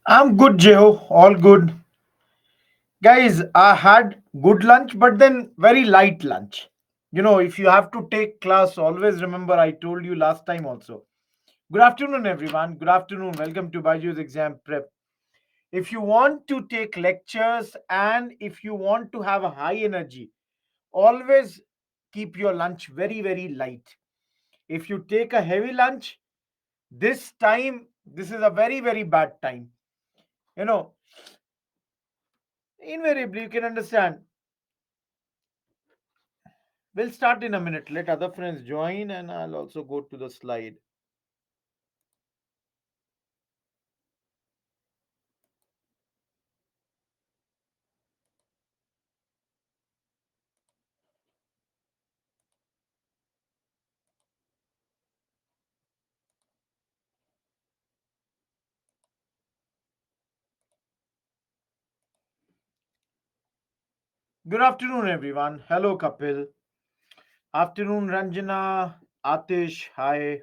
I'm good, Joe. All good. Guys, I had good lunch, but then very light lunch. If you have to take class, always remember I told you last time also. Good afternoon, everyone. Good afternoon. Welcome to Baiju's Exam Prep. If you want to take lectures and if you want to have a high energy, always keep your lunch very, very light. If you take a heavy lunch, this is a very, very bad time. You know, Invariably, you can understand. We'll start in a minute. Let other friends join, and I'll also go to the slide. Good afternoon, everyone. Hello, Kapil. Afternoon, Ranjana, Atish. Hi.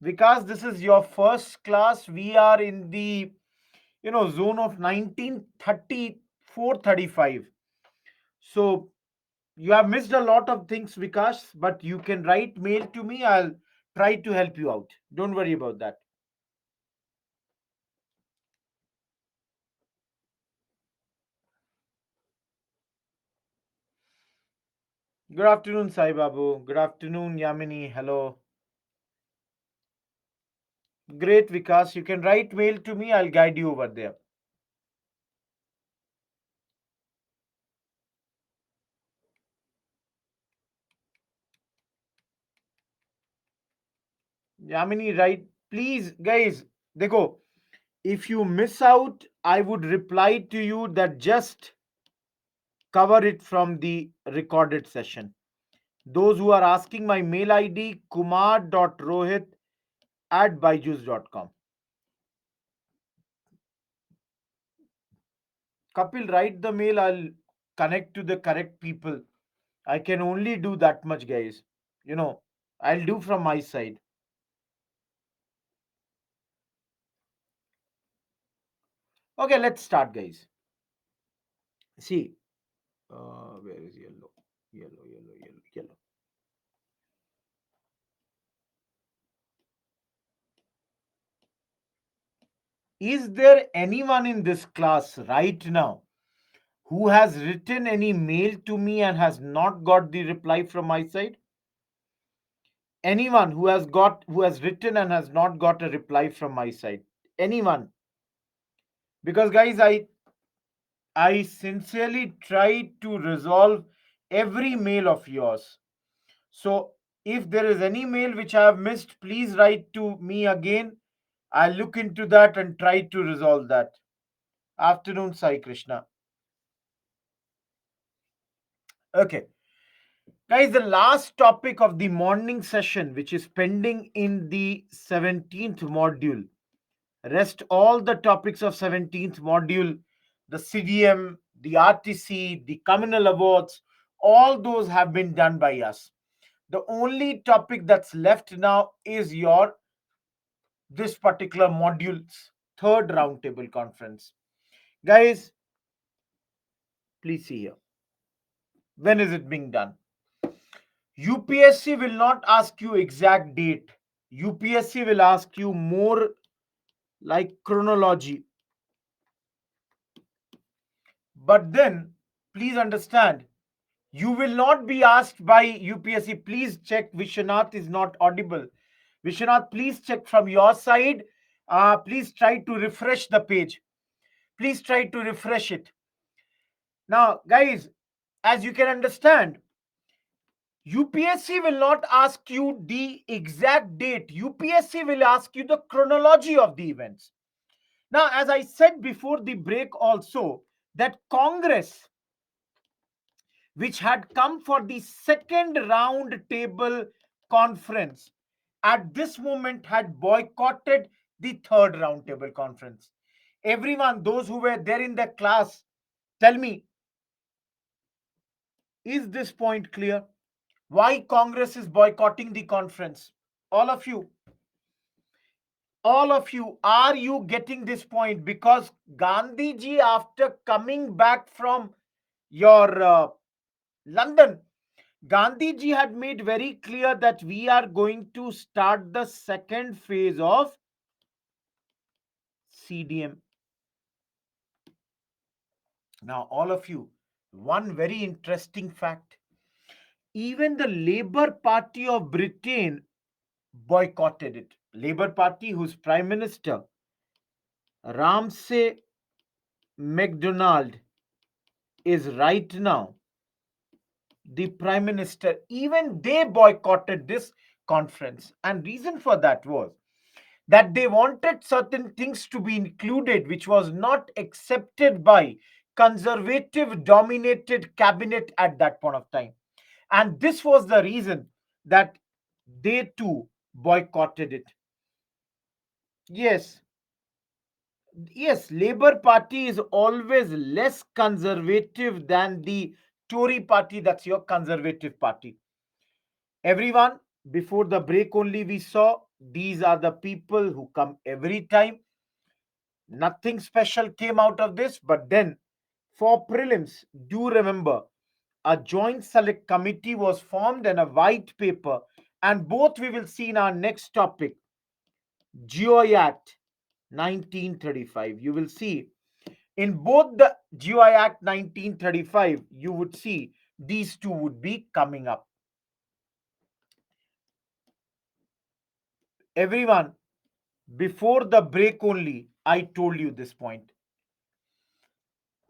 Vikas, this is your first class. We are in the zone of 1934 35. So you have missed a lot of things, Vikas, but you can write mail to me. I'll try to help you out. Don't worry about that. Good afternoon, Sai Babu. Good afternoon, Yamini. Hello. Great, Vikas. You can write mail to me. I'll guide you over there. Yamini, write. Please, guys, देखो, if you miss out, I would reply to you that just cover it from the recorded session. Those who are asking my mail ID, kumar.rohit@byju's.com. Kapil, write the mail. I'll connect to the correct people. I can only do that much, guys. You know, I'll do from my side. Okay, let's start, guys. See, where is yellow? Yellow, yellow, yellow, yellow. Is there anyone in this class right now who has written any mail to me and has not got the reply from my side? Anyone who has written and has not got a reply from my side? Anyone? Because guys, I sincerely try to resolve every mail of yours. So if there is any mail which I have missed, please write to me again. I'll look into that and try to resolve that. Afternoon, Sai Krishna. Okay. Guys, the last topic of the morning session, which is pending in the 17th module, rest all the topics of 17th module, the CDM, the RTC, the communal awards, all those have been done by us. The only topic that's left now is your this particular module's third roundtable conference. Guys, please see here. When is it being done? UPSC will not ask you exact date. UPSC will ask you more like chronology. But then, please understand, you will not be asked by UPSC. Please check Vishwanath is not audible. Vishwanath, please check from your side. Please try to refresh the page. Please try to refresh it. Now, guys, as you can understand, UPSC will not ask you the exact date. UPSC will ask you the chronology of the events. Now, as I said before the break, also, that Congress, which had come for the second round table conference, at this moment had boycotted the third round table conference. Everyone, those who were there in the class, tell me, is this point clear? Why Congress is boycotting the conference? All of you. All of you, are you getting this point? Because Gandhi ji, after coming back from your London, Gandhi ji had made very clear that we are going to start the second phase of CDM. Now, all of you, one very interesting fact: even the Labour Party of Britain boycotted it. Labour Party, whose Prime Minister Ramsay MacDonald is right now the Prime Minister, even they boycotted this conference. And reason for that was that they wanted certain things to be included which was not accepted by conservative dominated cabinet at that point of time. And this was the reason that they too boycotted it. Yes, yes, Labour Party is always less conservative than the Tory party, that's your conservative party. Everyone, before the break only we saw these are the people who come every time. Nothing special came out of this, but then for prelims, do remember a joint select committee was formed and a white paper, and both we will see in our next topic, GOI Act 1935. You will see in both the GOI Act 1935, you would see these two would be coming up. Everyone, before the break only, I told you this point.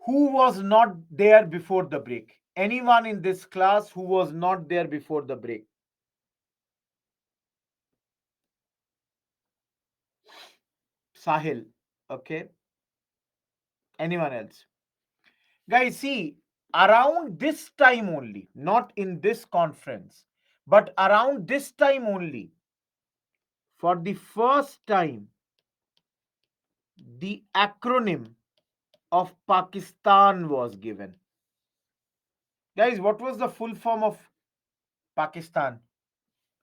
Who was not there before the break? Anyone in this class who was not there before the break? Sahil. Okay. Anyone else? Guys, see, around this time only, not in this conference, but around this time only, for the first time, the acronym of Pakistan was given. Guys, what was the full form of Pakistan?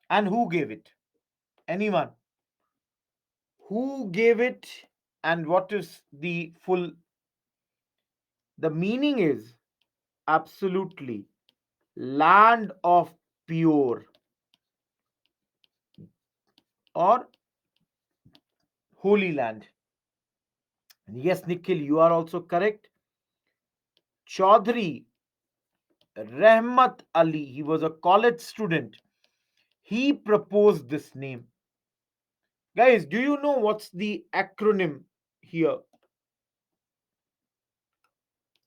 And who gave it? Anyone? Who gave it? And what is the full? The meaning is absolutely land of pure or holy land. And yes, Nikhil, you are also correct. Chaudhry Rahmat Ali, he was a college student. He proposed this name. Guys, do you know what's the acronym here?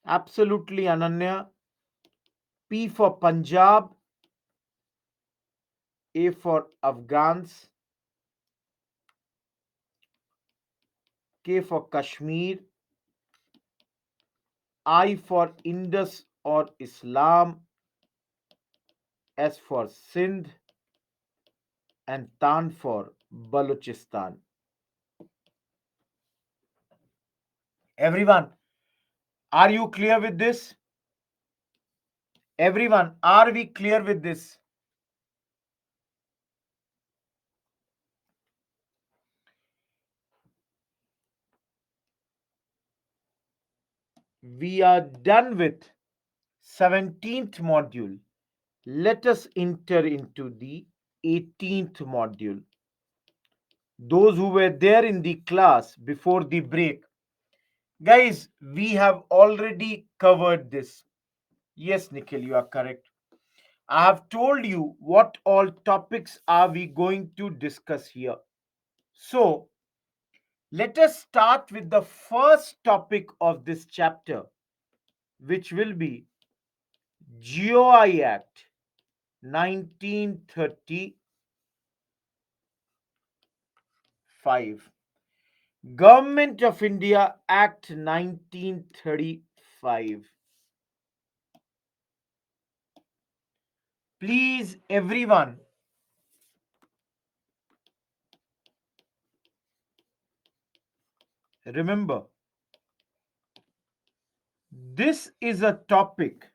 Absolutely, Ananya. P for Punjab, A for Afghans, K for Kashmir, I for Indus or Islam, S for Sindh, and Tan for Balochistan. Everyone, are you clear with this? Everyone, are we clear with this? We are done with 17th module. Let us enter into the 18th module. Those who were there in the class before the break, guys, we have already covered this. Yes, Nikhil, you are correct. I have told you what all topics are we going to discuss here. So, let us start with the first topic of this chapter, which will be GOI Act 1935. Government of India Act 1935. Please, everyone, remember, this is a topic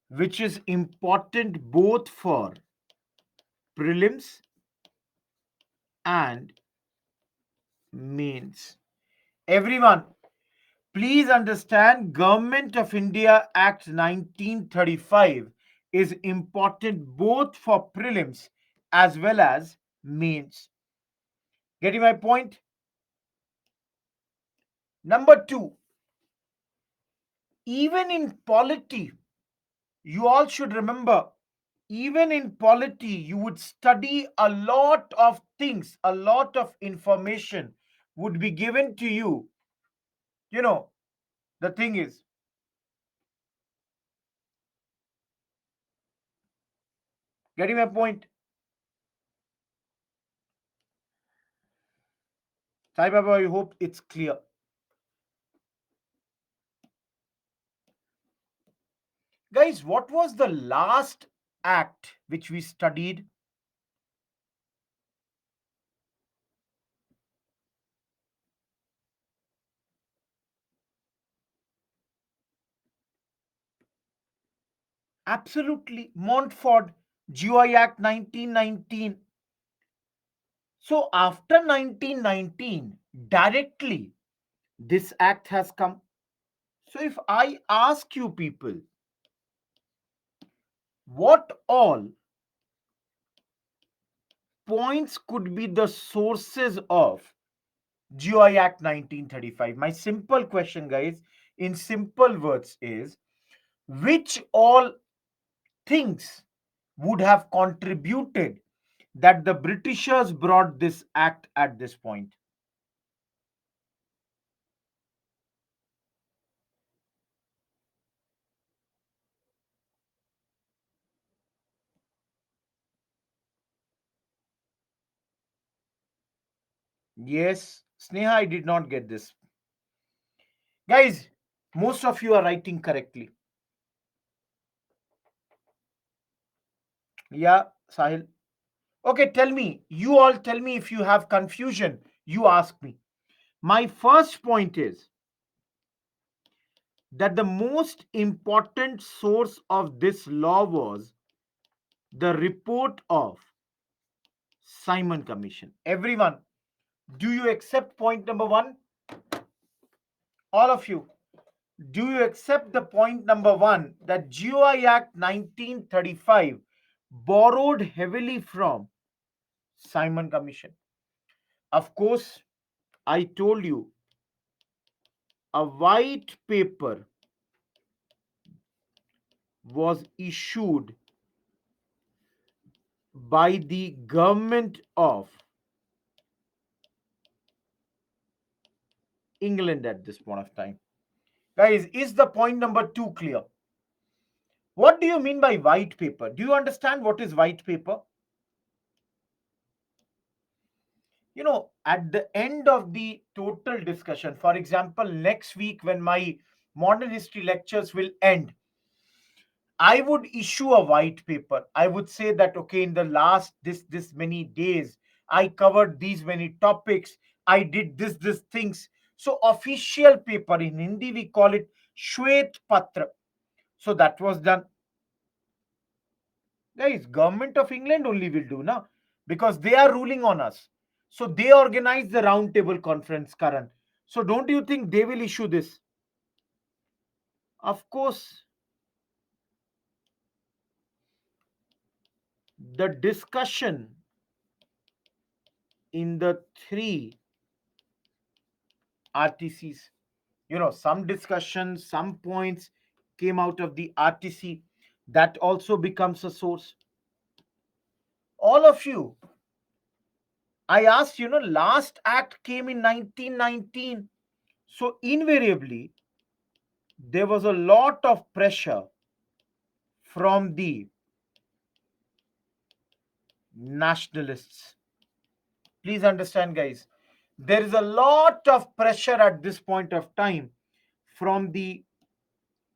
which is important both for prelims and means. Everyone, please understand Government of India Act 1935 is important both for prelims as well as mains. Getting my point? Number two, even in polity, you all should remember, even in polity, you would study a lot of things, a lot of information would be given to you. You know, the thing is, getting my point? Sai Baba, I hope it's clear. Guys, what was the last act which we studied? Absolutely, Montfort, GI Act 1919. So after 1919, directly, this act has come. So if I ask you people, what all points could be the sources of GI Act 1935? My simple question, guys, in simple words is, which all things would have contributed that the Britishers brought this act at this point? Yes, Sneha, I did not get this. Guys, most of you are writing correctly. Yeah, Sahil. Okay, tell me. You all tell me if you have confusion. You ask me. My first point is that the most important source of this law was the report of Simon Commission. Everyone, do you accept point number one? All of you, do you accept the point number one that GOI Act 1935 borrowed heavily from Simon Commission? Of course, I told you a white paper was issued by the government of England at this point of time. Guys, is the point number two clear? What do you mean by white paper? Do you understand what is white paper? At the end of the total discussion, for example, next week when my modern history lectures will end, I would issue a white paper. I would say that, okay, in the last this many days, I covered these many topics. I did this things. So official paper in Hindi we call it Shwet Patra. So that was done. Guys, government of England only will do now because they are ruling on us. So they organize the round table conference, Karan. So don't you think they will issue this? Of course, the discussion in the three RTCs, some discussions, some points came out of the RTC. That also becomes a source. All of you, I asked, last act came in 1919. So invariably, there was a lot of pressure from the nationalists. Please understand, guys. There is a lot of pressure at this point of time from the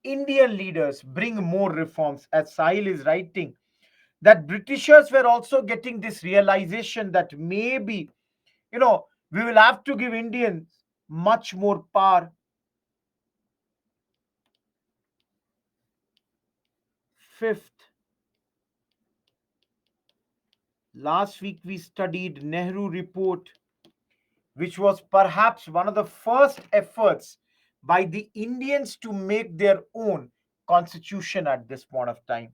Indian leaders. Bring more reforms, as Sahil is writing. That Britishers were also getting this realization that maybe, we will have to give Indians much more power. Fifth, last week we studied Nehru report, which was perhaps one of the first efforts by the Indians to make their own constitution at this point of time.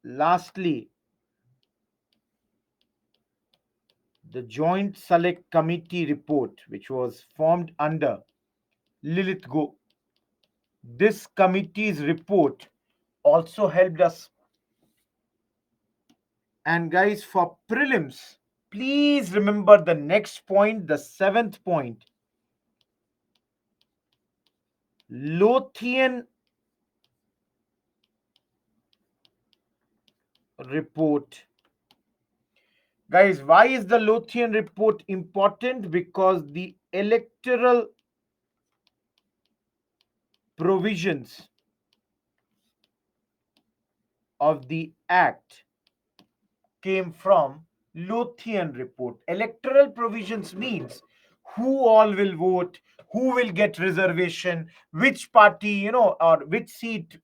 Lastly, the Joint Select Committee report, which was formed under Lilith Go. This committee's report also helped us. And guys, for prelims, please remember the next point, the seventh point. Lothian report. Guys, why is the Lothian report important? Because the electoral provisions of the act came from Lothian report. Electoral provisions means who all will vote, who will get reservation, which party, or which seat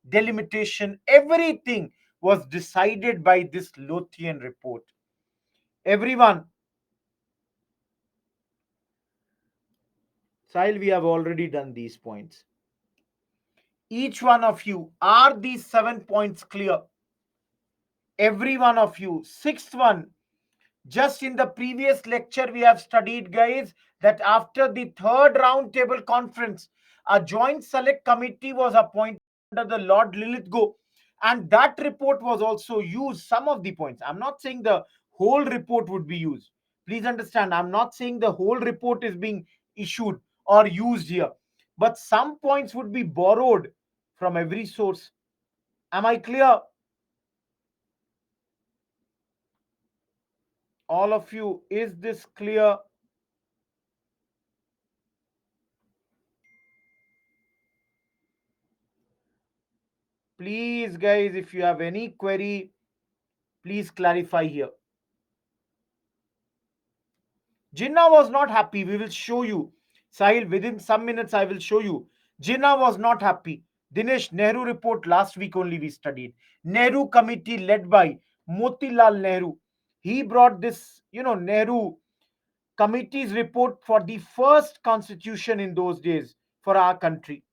delimitation, everything was decided by this Lothian report. Everyone, Sahil, we have already done these points. Each one of you, are these 7 points clear? Every one of you. Sixth one, just in the previous lecture, we have studied, guys, that after the third round table conference, a joint select committee was appointed under the Lord Lilithgow, and that report was also used. Some of the points. I'm not saying the whole report would be used. Please understand, I'm not saying the whole report is being issued or used here, but some points would be borrowed from every source. Am I clear? All of you, is this clear? Please, guys, if you have any query, please clarify here. Jinnah was not happy. We will show you. Sahil, within some minutes, I will show you. Jinnah was not happy. Dinesh, Nehru report last week only we studied. Nehru committee led by Motilal Nehru. He brought this, Nehru committee's report for the first constitution in those days for our country.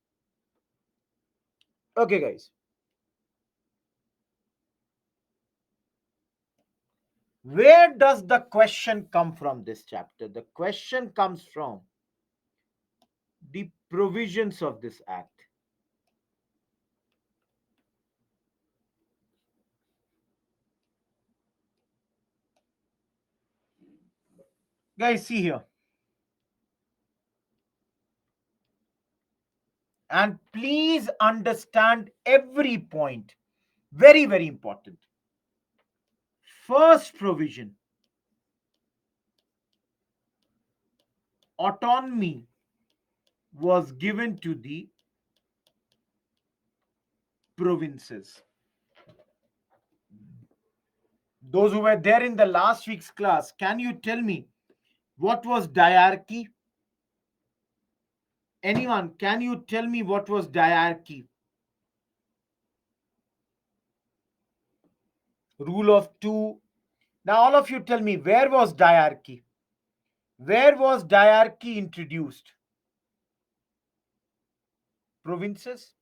Okay, guys. Where does the question come from this chapter? The question comes from the provisions of this act. Guys, see here. And please understand every point. Very, very important. First provision, autonomy was given to the provinces. Those who were there in the last week's class, can you tell me what was diarchy? Anyone, can you tell me what was diarchy? Rule of two. Now, all of you tell me, where was diarchy? Where was diarchy introduced? Provinces.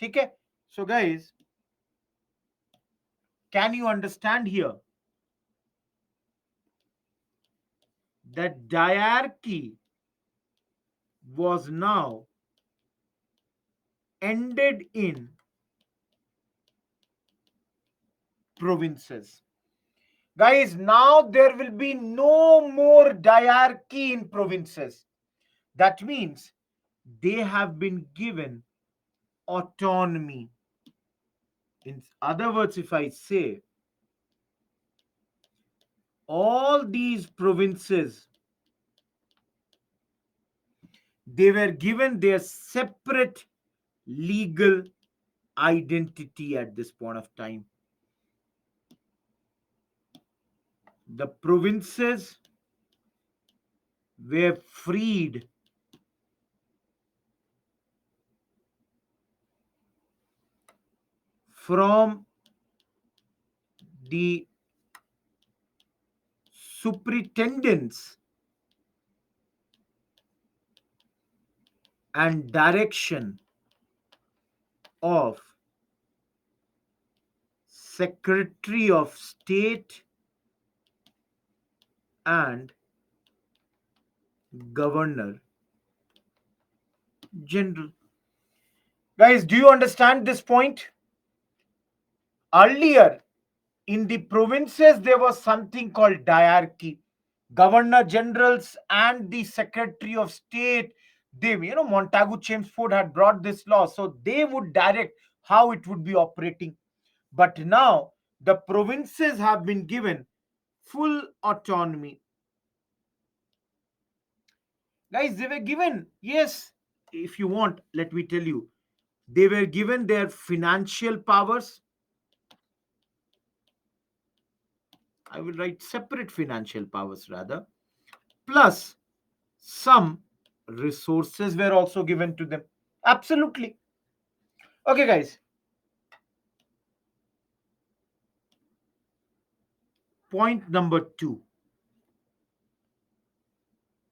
Okay. So, guys, can you understand here that diarchy was now ended in provinces? Guys, now there will be no more diarchy in provinces. That means they have been given autonomy. In other words, if I say all these provinces, they were given their separate legal identity at this point of time. The provinces were freed from the superintendence and direction of Secretary of State and Governor General. Guys, do you understand this point? Earlier, in the provinces, there was something called diarchy. Governor generals and the Secretary of State, they, Montagu Chelmsford had brought this law, so they would direct how it would be operating. But now, the provinces have been given full autonomy. Guys, they were given, yes, if you want, let me tell you, they were given their financial powers. I will write separate financial powers rather, plus some resources were also given to them. Absolutely. Okay, guys. Point number two.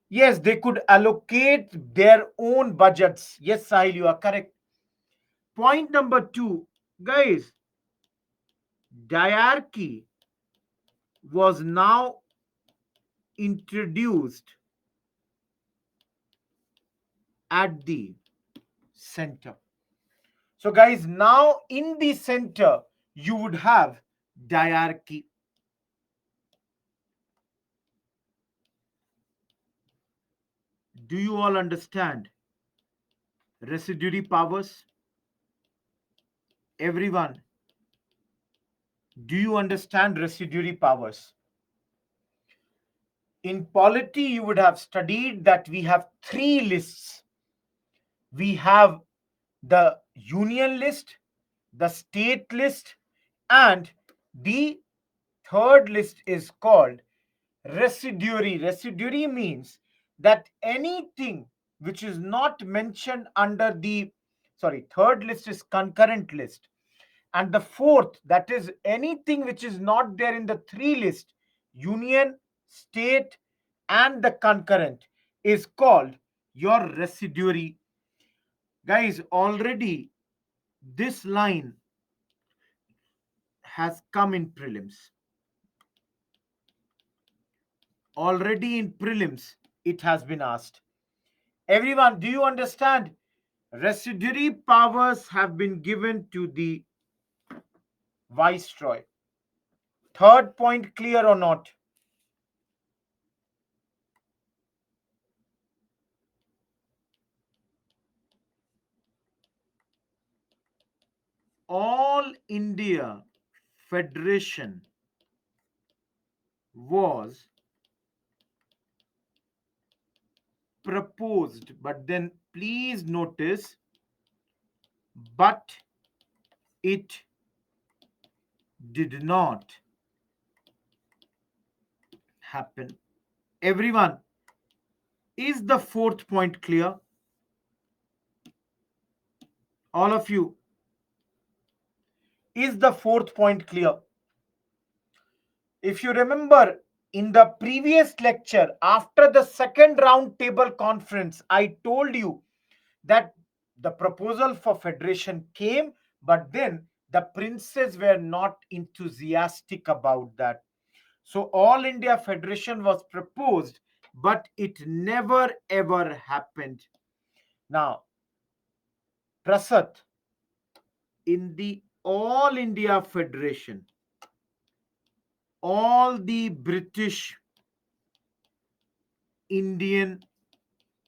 Yes, they could allocate their own budgets. Yes, Sahil, you are correct. Point number two, guys, diarchy was now introduced at the center. So, guys, now in the center, you would have diarchy. Do you all understand? Residuary powers? Everyone, do you understand residuary powers? In polity, you would have studied that we have three lists. We have the union list, the state list, and the third list is called residuary. Residuary means that anything which is not mentioned under the, sorry, third list is concurrent list. And the fourth, that is anything which is not there in the three list, union, state, and the concurrent, is called your residuary. Guys, already this line has come in prelims. Already in prelims, it has been asked. Everyone, do you understand? Residuary powers have been given to the viceroy. Third point clear or not? All India Federation was proposed, but then please notice, but it did not happen. Everyone, is the fourth point clear? All of you, is the fourth point clear? If you remember, in the previous lecture, after the second round table conference, I told you that the proposal for federation came, but then the princes were not enthusiastic about that. So all India Federation was proposed, but it never ever happened. Now, Prasad, in the All India Federation, all the British Indian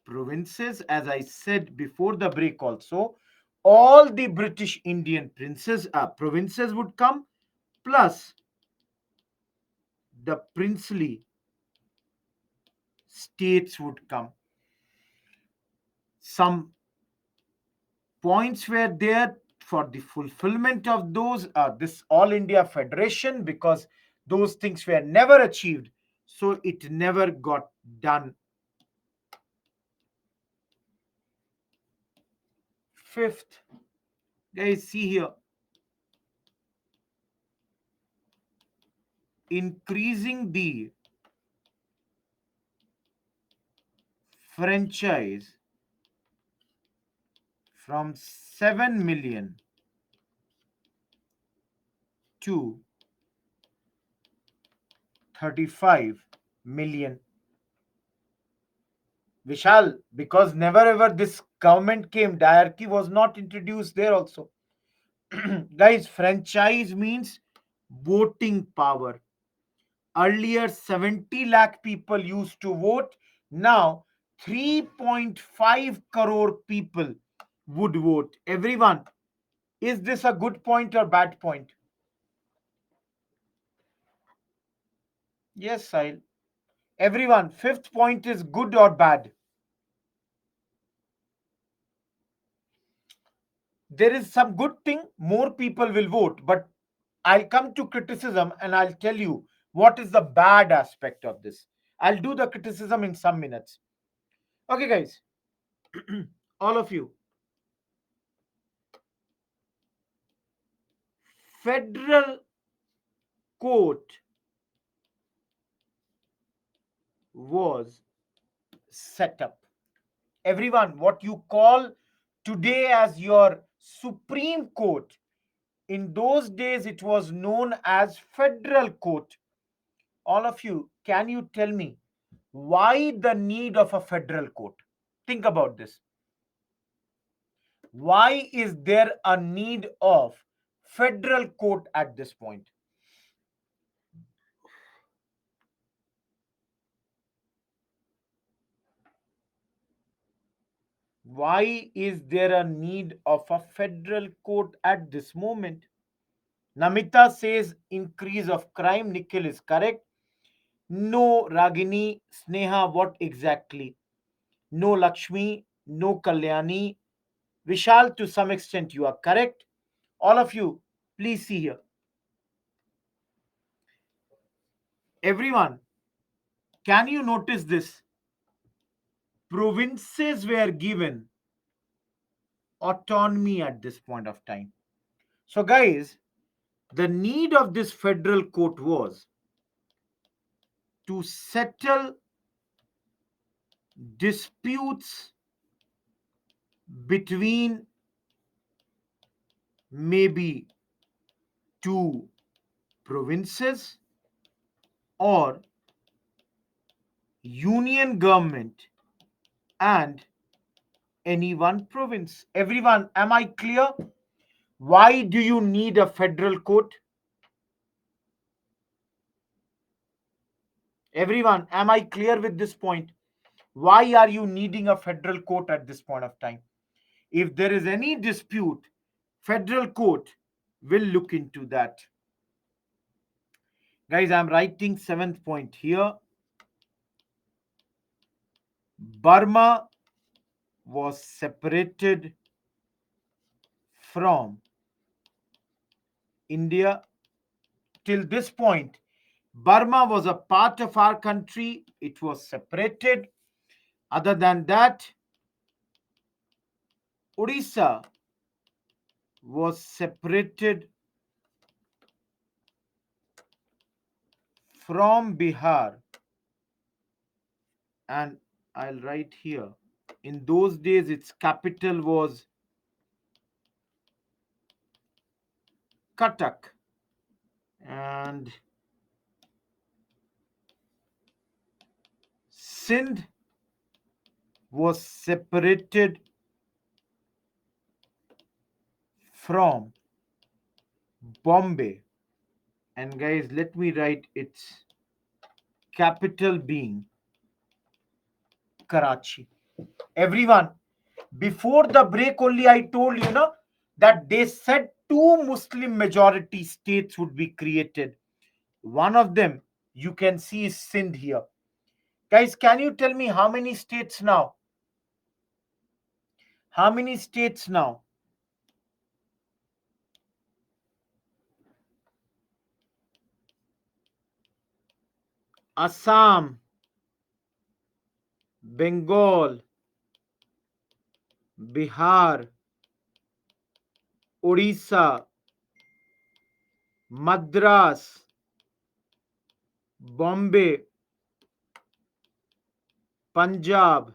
provinces, as I said before the break also, all the British Indian provinces would come, plus the princely states would come. Some points were there for the fulfillment of those, this All India Federation, because those things were never achieved, so it never got done. Fifth, guys, see here, increasing the franchise from 7 million to 35 million. Vishal, because never ever this government came, diarchy was not introduced there also. Guys, franchise means voting power. Earlier, 70 lakh people used to vote. Now, 3.5 crore people would vote. Everyone, is this a good point or bad point? Yes, Sahil. Everyone, fifth point is good or bad? There is some good thing, more people will vote, but I'll come to criticism and I'll tell you what is the bad aspect of this. I'll do the criticism in some minutes. Okay, guys, all of you. Federal court was set up. Everyone, what you call today as your Supreme Court, in those days it was known as Federal Court. All of you, can you tell me why the need of a federal court? Think about this. Why is there a need of federal court at this point? Why is there a need of a federal court at this moment? Namita says increase of crime. Nikhil is correct. No, Ragini, Sneha, what exactly? No, Lakshmi, no, Kalyani. Vishal, to some extent, you are correct. All of you, please see here. Everyone, can you notice this? Provinces were given autonomy at this point of time. So, guys, the need of this federal court was to settle disputes between maybe two provinces or union government and any one province. Everyone, am I clear? Why do you need a federal court? Everyone, am I clear with this point? Why are you needing a federal court at this point of time? If there is any dispute, federal court will look into that. Guys, I'm writing seventh point here. Burma was separated from India. Till this point, Burma was a part of our country. It was separated. Other than that, Odisha was separated from Bihar. And I'll write here. In those days, its capital was Cuttack. And Sindh was separated from Bombay. And guys, let me write its capital being Karachi. Everyone, before the break only I told you, no, that they said two Muslim majority states would be created. One of them you can see is Sindh here. Guys, can you tell me how many states now? How many states now? Assam, Bengal, Bihar, Odisha, Madras, Bombay, Punjab.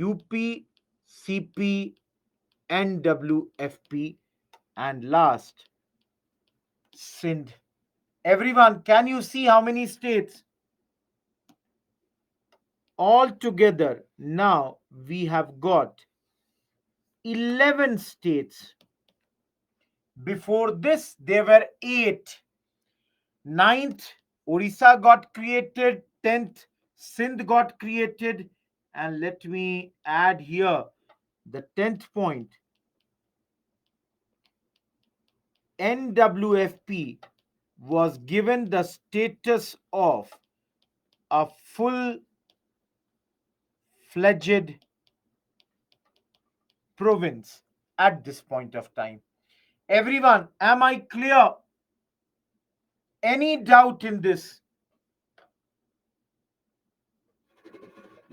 UP, CP, NWFP, and last, Sindh. Everyone, can you see how many states? All together, now we have got 11 states. Before this, there were 8. Ninth, Orissa got created. 10th, Sindh got created. And let me add here the 10th point. NWFP was given the status of a full fledged province at this point of time. Everyone, am I clear? Any doubt in this?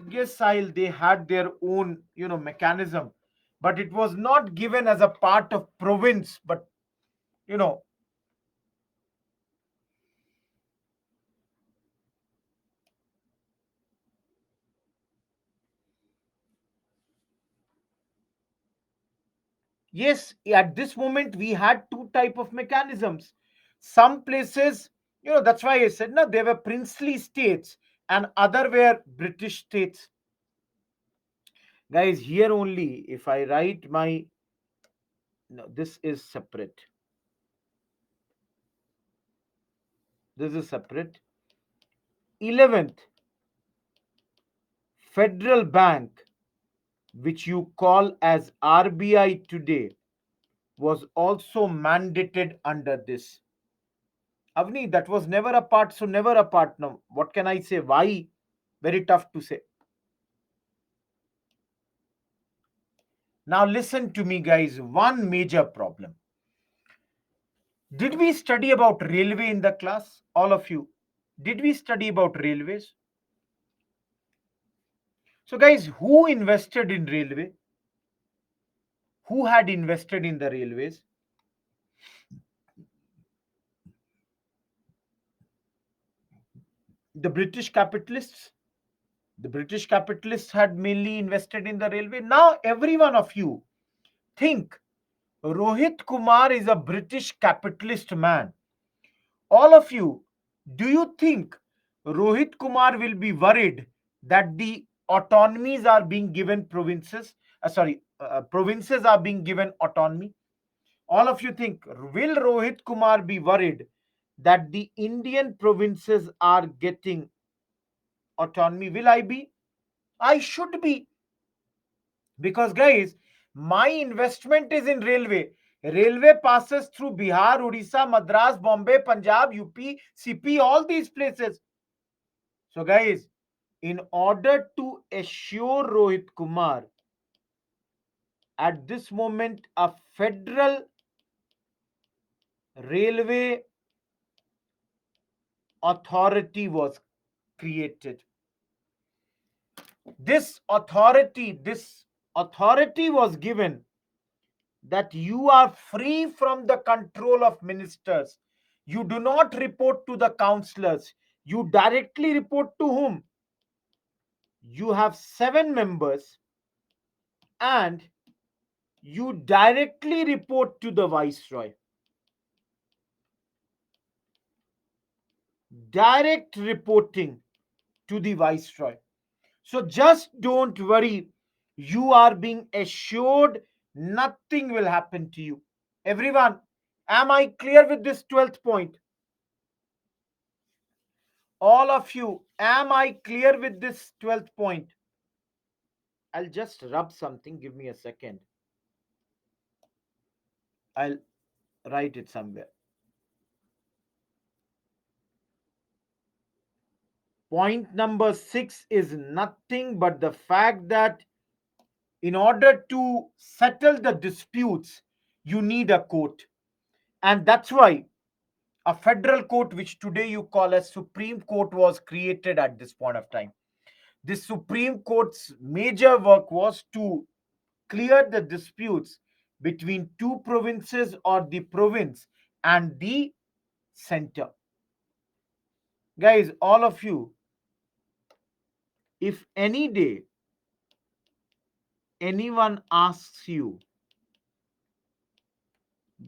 Yes, Sahil, they had their own, mechanism, but it was not given as a part of province, but you know, yes, at this moment we had two type of mechanisms. Some places, that's why I said, no, there were princely states and other were British states. Guys, here only, if I write my, no, this is separate. This is separate. 11th, Federal Bank, which you call as RBI today, was also mandated under this. Avni, that was never a part, so never a part. Now, what can I say? Why? Very tough to say. Now, listen to me, guys. One major problem. Did we study about railway in the class? All of you. Did we study about railways? So, guys, who invested in railway? Who had invested in the railways? The British capitalists. The British capitalists had mainly invested in the railway. Now, every one of you think Rohit Kumar is a British capitalist man. All of you, do you think Rohit Kumar will be worried that the autonomies are being given provinces? Provinces are being given autonomy. All of you think, will Rohit Kumar be worried that the Indian provinces are getting autonomy? Will I be? I should be. Because, guys, my investment is in railway. Railway passes through Bihar, Odisha, Madras, Bombay, Punjab, UP, CP, all these places. So, guys, in order to assure Rohit Kumar, at this moment, a federal railway authority was created. This authority was given that you are free from the control of ministers. You do not report to the councillors. You directly report to whom? You have 7 members and you directly report to the viceroy. Direct reporting to the viceroy. So just don't worry. You are being assured nothing will happen to you. Everyone, am I clear with this 12th point? All of you, am I clear with this 12th point? I'll just rub something. Give me a second. I'll write it somewhere. Point number 6 is nothing but the fact that in order to settle the disputes, you need a court. And that's why a federal court, which today you call as Supreme Court, was created at this point of time. This Supreme Court's major work was to clear the disputes between two provinces or the province and the center. Guys, all of you, if any day anyone asks you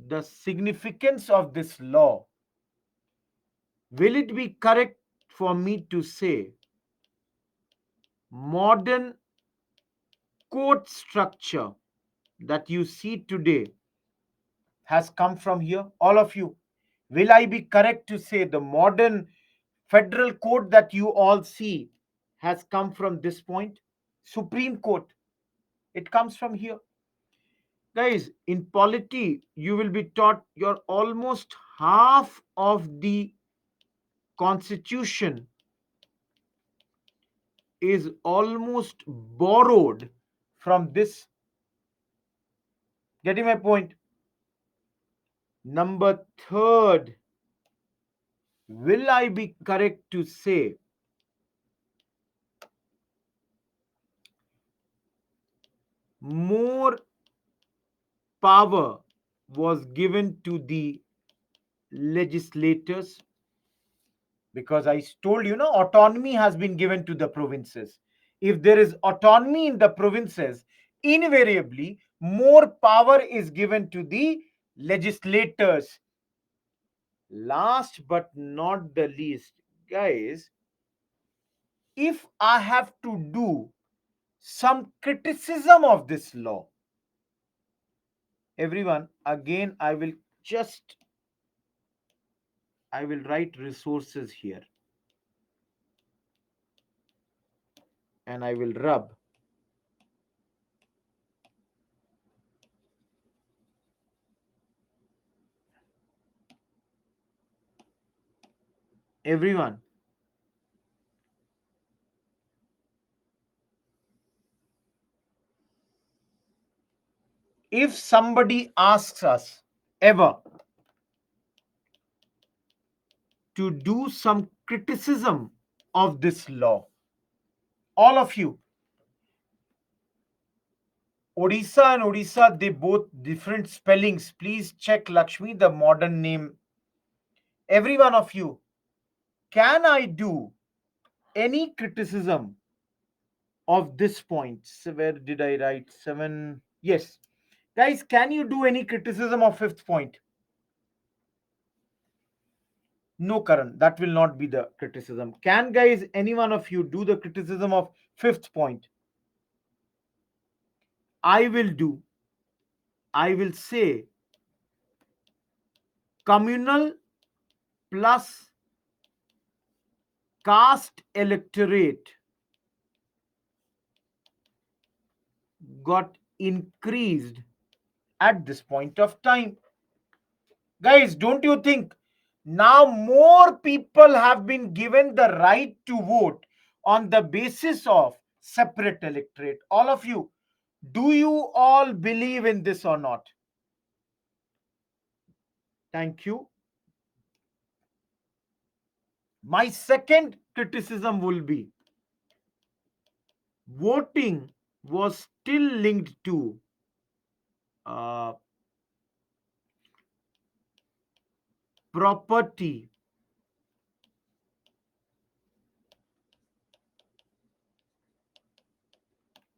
the significance of this law, will it be correct for me to say modern court structure that you see today has come from here? All of you, will I be correct to say the modern federal court that you all see has come from this point? Supreme Court, it comes from here. Guys, in polity, you will be taught your almost half of the constitution is almost borrowed from this. Getting my point? Number third, will I be correct to say more power was given to the legislators? Because I told you, no, autonomy has been given to the provinces. If there is autonomy in the provinces, invariably more power is given to the legislators. Last but not the least, guys, if I have to do some criticism of this law, everyone, again, I will write resources here and I will rub. Everyone, if somebody asks us ever to do some criticism of this law, all of you, Odisha and Odisha, they both different spellings. Please check Lakshmi, the modern name. Every one of you, can I do any criticism of this point? So where did I write? 7. Yes. Guys, can you do any criticism of fifth point? No, Karan, that will not be the criticism. Can, guys, any one of you do the criticism of fifth point? I will do. I will say communal plus caste electorate got increased at this point of time. Guys, don't you think now more people have been given the right to vote on the basis of separate electorate? All of you, do you all believe in this or not? Thank you. My second criticism will be voting was still linked to uh, property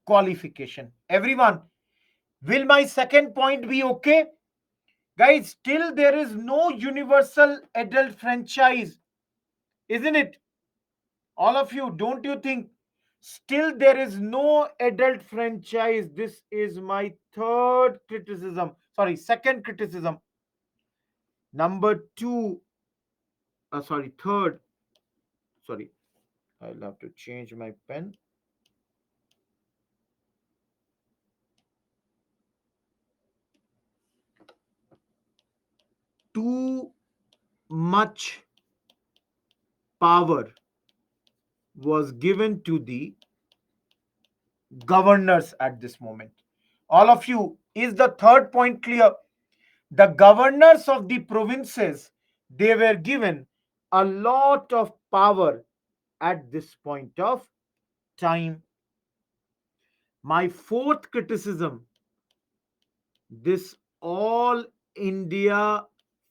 qualification. Everyone, will my second point be okay? Guys, still there is no universal adult franchise, isn't it? All of you, don't you think? Still there is no adult franchise. This is my third criticism. Sorry, second criticism. Number two, sorry, third. Sorry, I'll have to change my pen. Too much power was given to the governors at this moment. All of you, is the third point clear? The governors of the provinces, they were given a lot of power at this point of time. My fourth criticism, this all India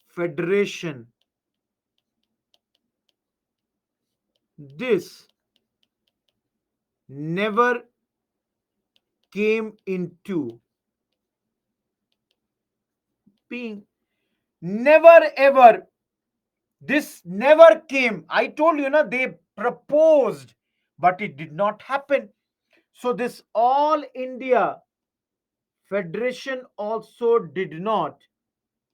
Federation, this never came into being. Never ever. This never came. I told you, na, they proposed, but it did not happen. So, this All India Federation also did not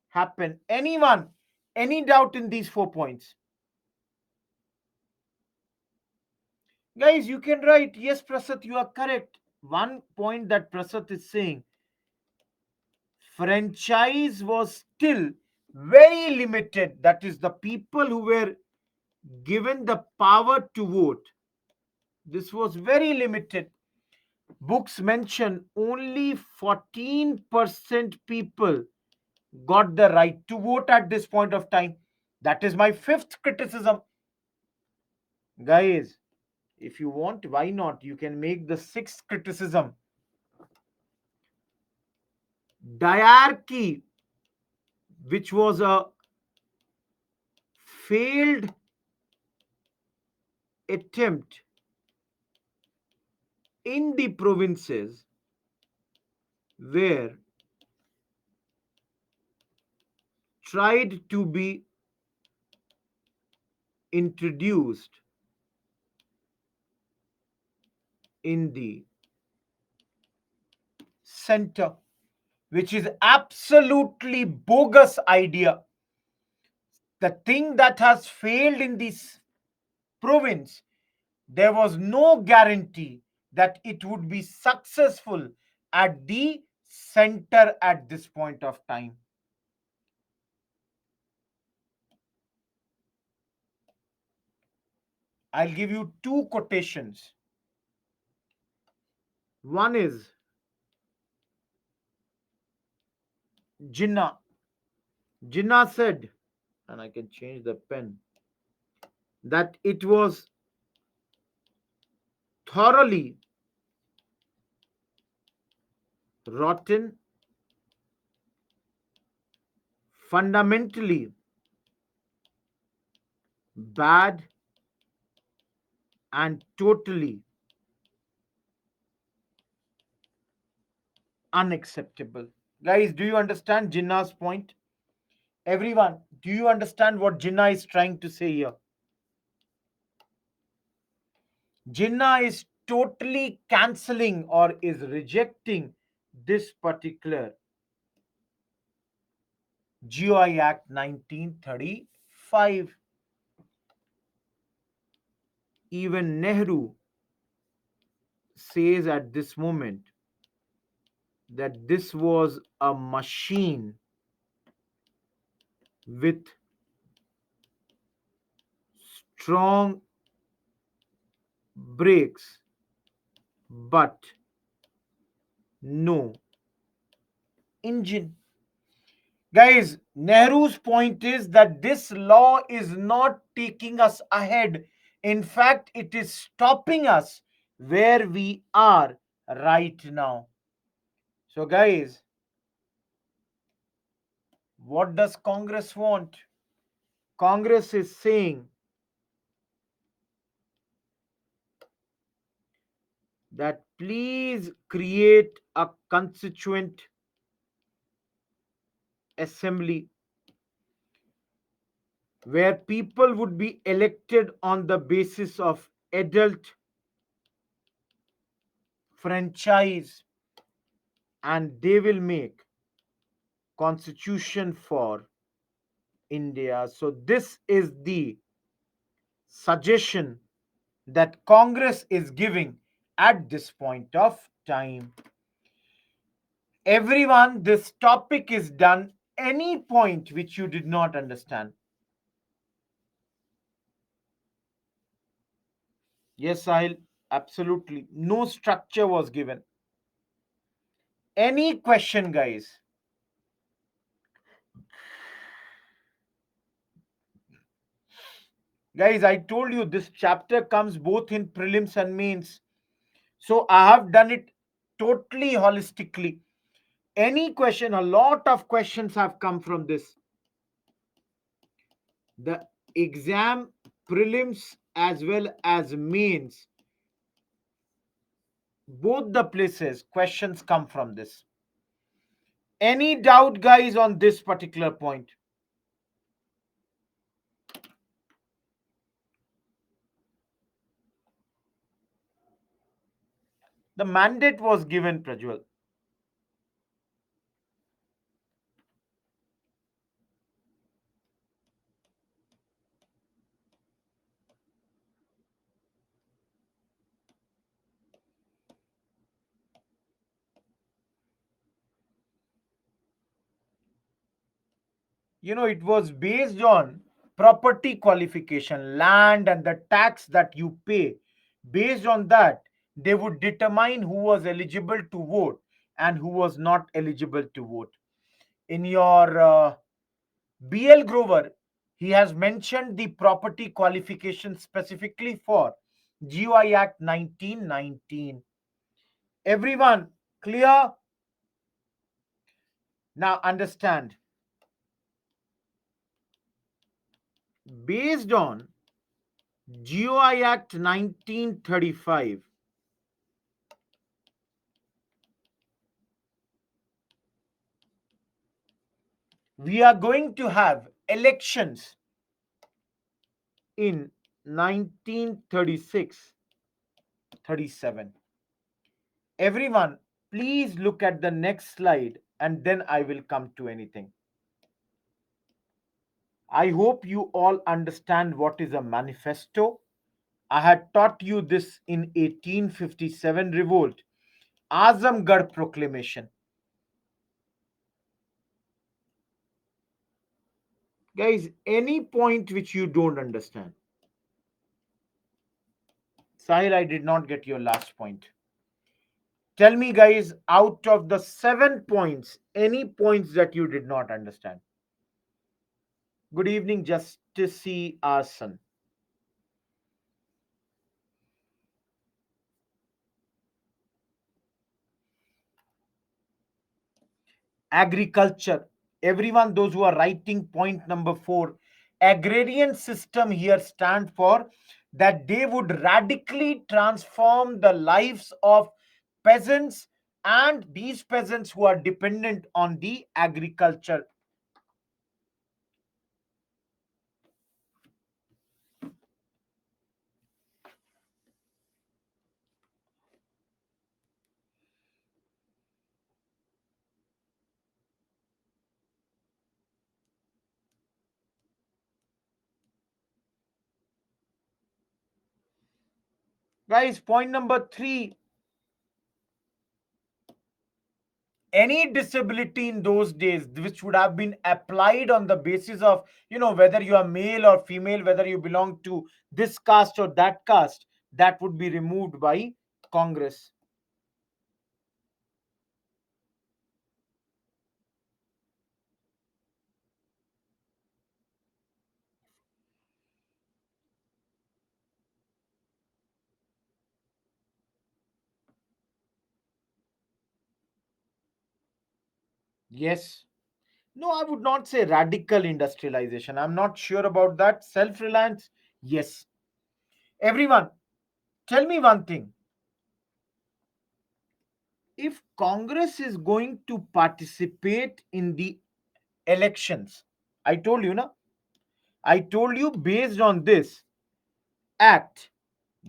happen. Anyone, any doubt in these 4 points? Guys, you can write, yes, Prasad, you are correct. One point that Prasad is saying, franchise was still very limited. That is, the people who were given the power to vote, this was very limited. Books mention only 14% people got the right to vote at this point of time. That is my fifth criticism. Guys, if you want, why not? You can make the sixth criticism. Diarchy, which was a failed attempt in the provinces where tried to be introduced in the center, which is absolutely bogus idea. The thing that has failed in this province, there was no guarantee that it would be successful at the center at this point of time. I'll give you two quotations. One is Jinnah. Jinnah said, and I can change the pen, that it was thoroughly rotten, fundamentally bad, and totally unacceptable. Guys, do you understand Jinnah's point? Everyone, do you understand what Jinnah is trying to say here? Jinnah is totally cancelling or is rejecting this particular GOI Act 1935. Even Nehru says at this moment that this was a machine with strong brakes but no engine. Guys, Nehru's point is that this law is not taking us ahead. In fact, it is stopping us where we are right now. So, guys, what does Congress want? Congress is saying that please create a constituent assembly where people would be elected on the basis of adult franchise, and they will make constitution for India. So this is the suggestion that Congress is giving at this point of time. Everyone, this topic is done. Any point which you did not understand? Yes, Sahil, absolutely. No structure was given. Any question, guys? Guys, I told you this chapter comes both in prelims and mains. So I have done it totally holistically. Any question, a lot of questions have come from this. The exam prelims as well as mains Both the places questions come from this. Any doubt, guys, on this particular point? The mandate was given, Prajwal. It was based on property qualification, land, and the tax that you pay. Based on that, they would determine who was eligible to vote and who was not eligible to vote. In your BL Grover, he has mentioned the property qualification specifically for GUI Act 1919. Everyone clear? Now understand. Based on GUI Act 1935, we are going to have elections in 1936, 37. Everyone, please look at the next slide and then I will come to anything. I hope you all understand what is a manifesto. I had taught you this in 1857 revolt, Azamgarh proclamation. Guys, any point which you don't understand? Sahil, I did not get your last point. Tell me, guys, out of the 7 points, any points that you did not understand? Good evening, Justice C. Arson. Agriculture. Everyone, those who are writing point number 4, agrarian system here stand for that they would radically transform the lives of peasants and these peasants who are dependent on the agriculture. Guys, point number 3, any disability in those days which would have been applied on the basis of whether you are male or female, whether you belong to this caste or that caste, that would be removed by Congress. Yes. No, I would not say radical industrialization. I'm not sure about that. Self reliance, yes. Everyone, tell me one thing. If Congress is going to participate in the elections, I told you, na? I told you based on this act,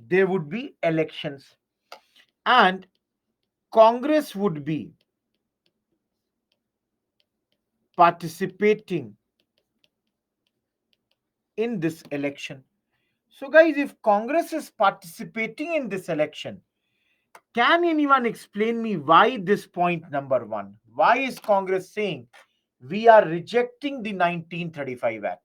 there would be elections and Congress would be participating in this election. So, guys, if Congress is participating in this election, can anyone explain me why this point number 1? Why is Congress saying we are rejecting the 1935 Act?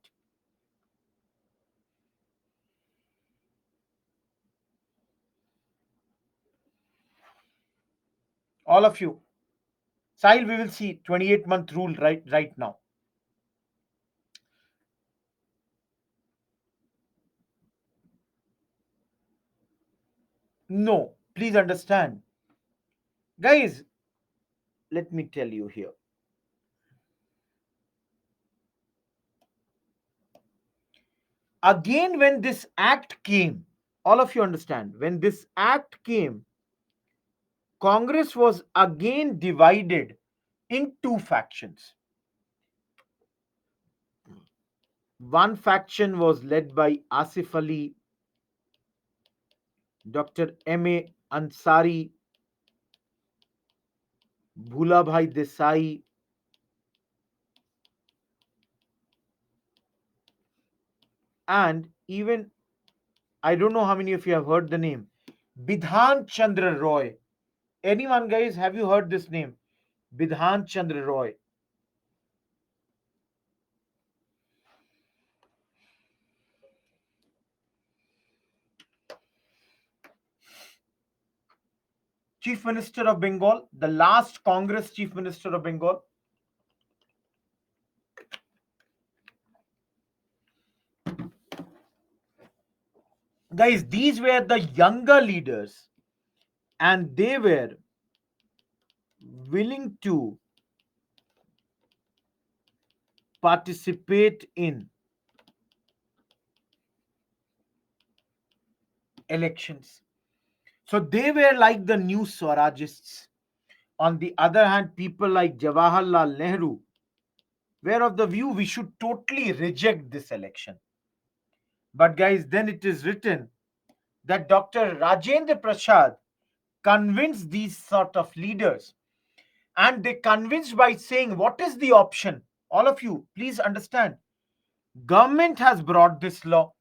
All of you. Sahil, we will see 28-month rule right now. No, please understand. Guys, let me tell you here. Again, when this act came, all of you understand, when this act came, Congress was again divided in two factions. One faction was led by Asif Ali, Dr. M.A. Ansari, Bhulabhai Desai, and even, I don't know how many of you have heard the name, Bidhan Chandra Roy. Anyone, guys, have you heard this name? Bidhan Chandra Roy. Chief Minister of Bengal, the last Congress Chief Minister of Bengal. Guys, these were the younger leaders, and they were willing to participate in elections. So they were like the new Swarajists. On the other hand, people like Jawaharlal Nehru were of the view we should totally reject this election. But guys, then it is written that Dr. Rajendra Prasad convinced these sort of leaders, and they convinced by saying, what is the option? All of you, please understand. Government has brought this law.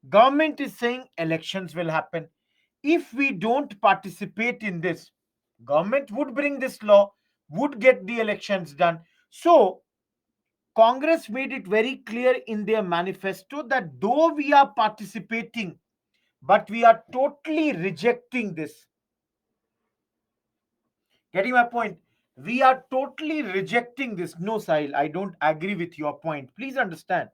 Government is saying elections will happen. If we don't participate in this, government would bring this law, would get the elections done. So Congress made it very clear in their manifesto that though we are participating, but we are totally rejecting this. Getting my point? We are totally rejecting this. No, Sahil, I don't agree with your point. Please understand.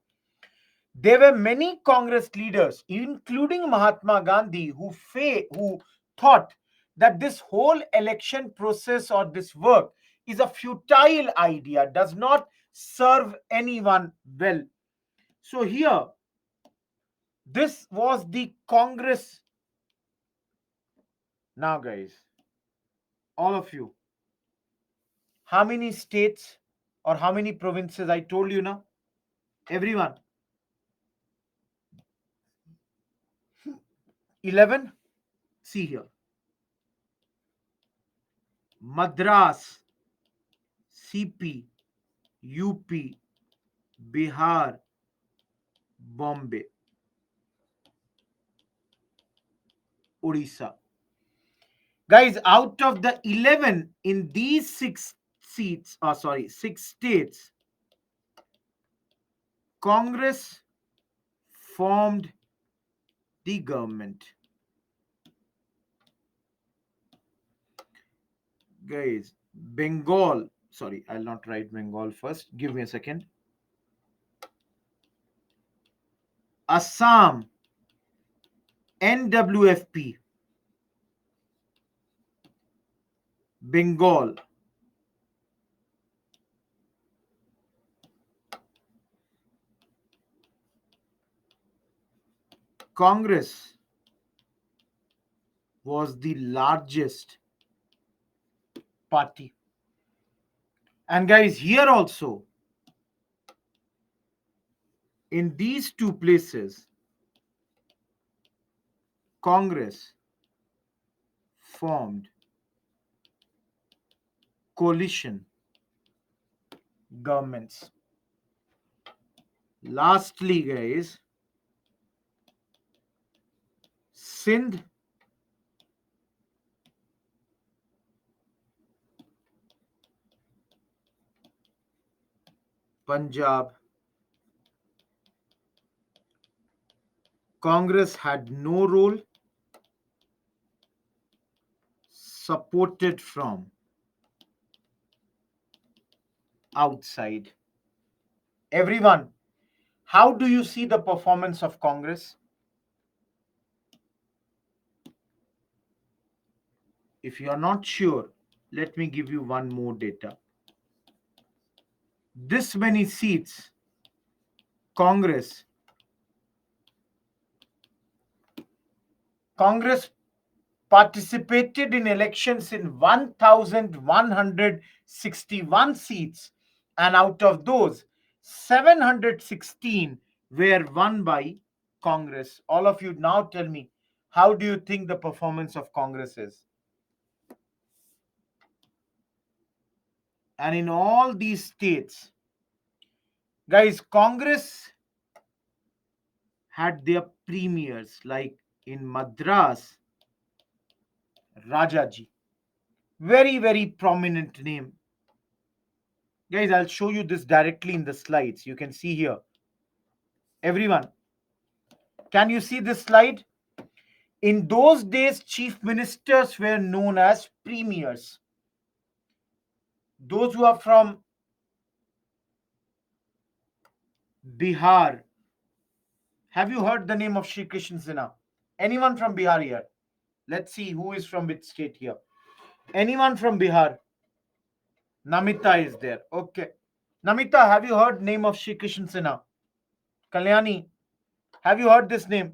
There were many Congress leaders, including Mahatma Gandhi, who thought that this whole election process or this work is a futile idea, does not serve anyone well. So here, this was the Congress. Now, guys, all of you, how many states or how many provinces I told you now? Everyone. 11. See here. Madras, CP, UP, Bihar, Bombay, Odisha. Guys, out of the 11 in these six states, Congress formed the government. Guys, Bengal, sorry, I'll not write Bengal first. Give me a second. Assam, NWFP, Bengal, Congress was the largest party. And guys, here also, in these two places, Congress formed coalition governments. Lastly, guys, Sindh, Punjab, Congress had no role, supported from outside. Everyone, how do you see the performance of Congress? If you are not sure, let me give you one more data. This many seats, Congress participated in elections in 1,161 seats, and out of those, 716 were won by Congress. All of you now tell me, how do you think the performance of Congress is? And in all these states, guys, Congress had their premiers, like in Madras, Rajaji. Very, very prominent name. Guys, I'll show you this directly in the slides. You can see here. Everyone, can you see this slide? In those days, chief ministers were known as premiers. Those who are from Bihar, have you heard the name of Shri Krishna Sinha? Anyone from Bihar here? Let's see who is from which state here. Anyone from Bihar? Namita is there. Okay. Namita, have you heard name of Shri Krishna Sinha? Kalyani, have you heard this name?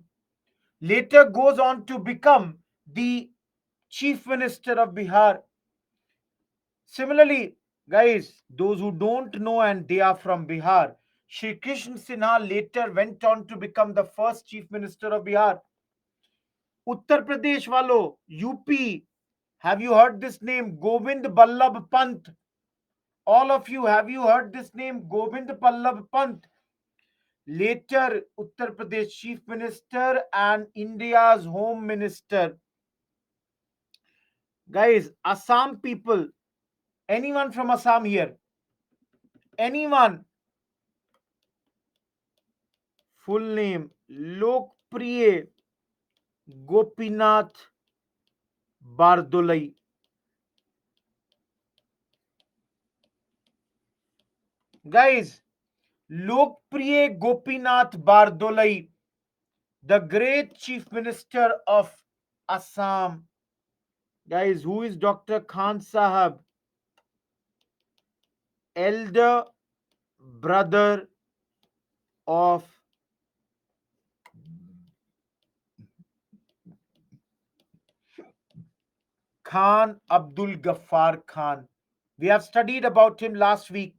Later goes on to become the chief minister of Bihar. Similarly, guys, those who don't know and they are from Bihar, Shri Krishna Sinha later went on to become the first chief minister of Bihar. Uttar Pradesh walo, UP, have you heard this name? Govind Ballabh Pant. All of you, have you heard this name? Govind Ballabh Pant. Later, Uttar Pradesh chief minister and India's home minister. Guys, Assam people, anyone from Assam here? Anyone? Full name Lokpriya Gopinath Bardolai. Guys, Lokpriya Gopinath Bardolai, the great chief minister of Assam. Guys, who is Dr. Khan Sahab? Elder brother of Khan Abdul Ghaffar Khan. We have studied about him last week.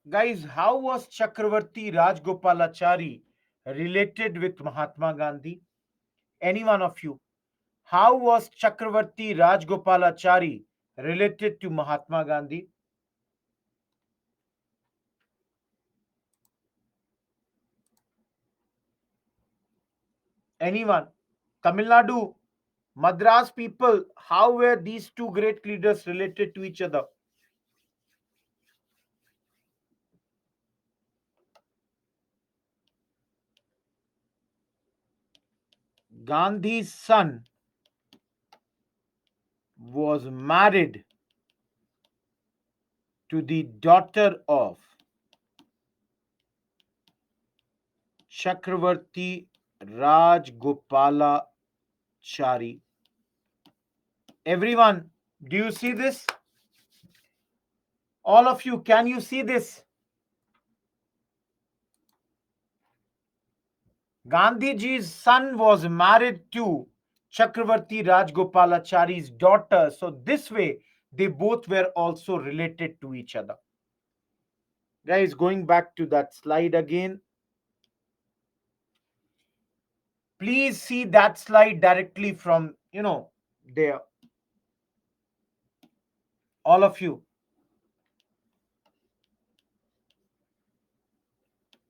Guys, how was Chakravarti Rajgopalachari related with Mahatma Gandhi? Any one of you? How was Chakravarti Rajgopalachari related to Mahatma Gandhi? Anyone? Tamil Nadu, Madras people, how were these two great leaders related to each other? Gandhi's son was married to the daughter of Chakravarti Rajgopalachari. Everyone, do you see this? All of you, can you see this? Gandhiji's son was married to Chakravarti Rajgopalachari's daughter. So this way, they both were also related to each other. Guys, going back to that slide again. Please see that slide directly from, there. All of you.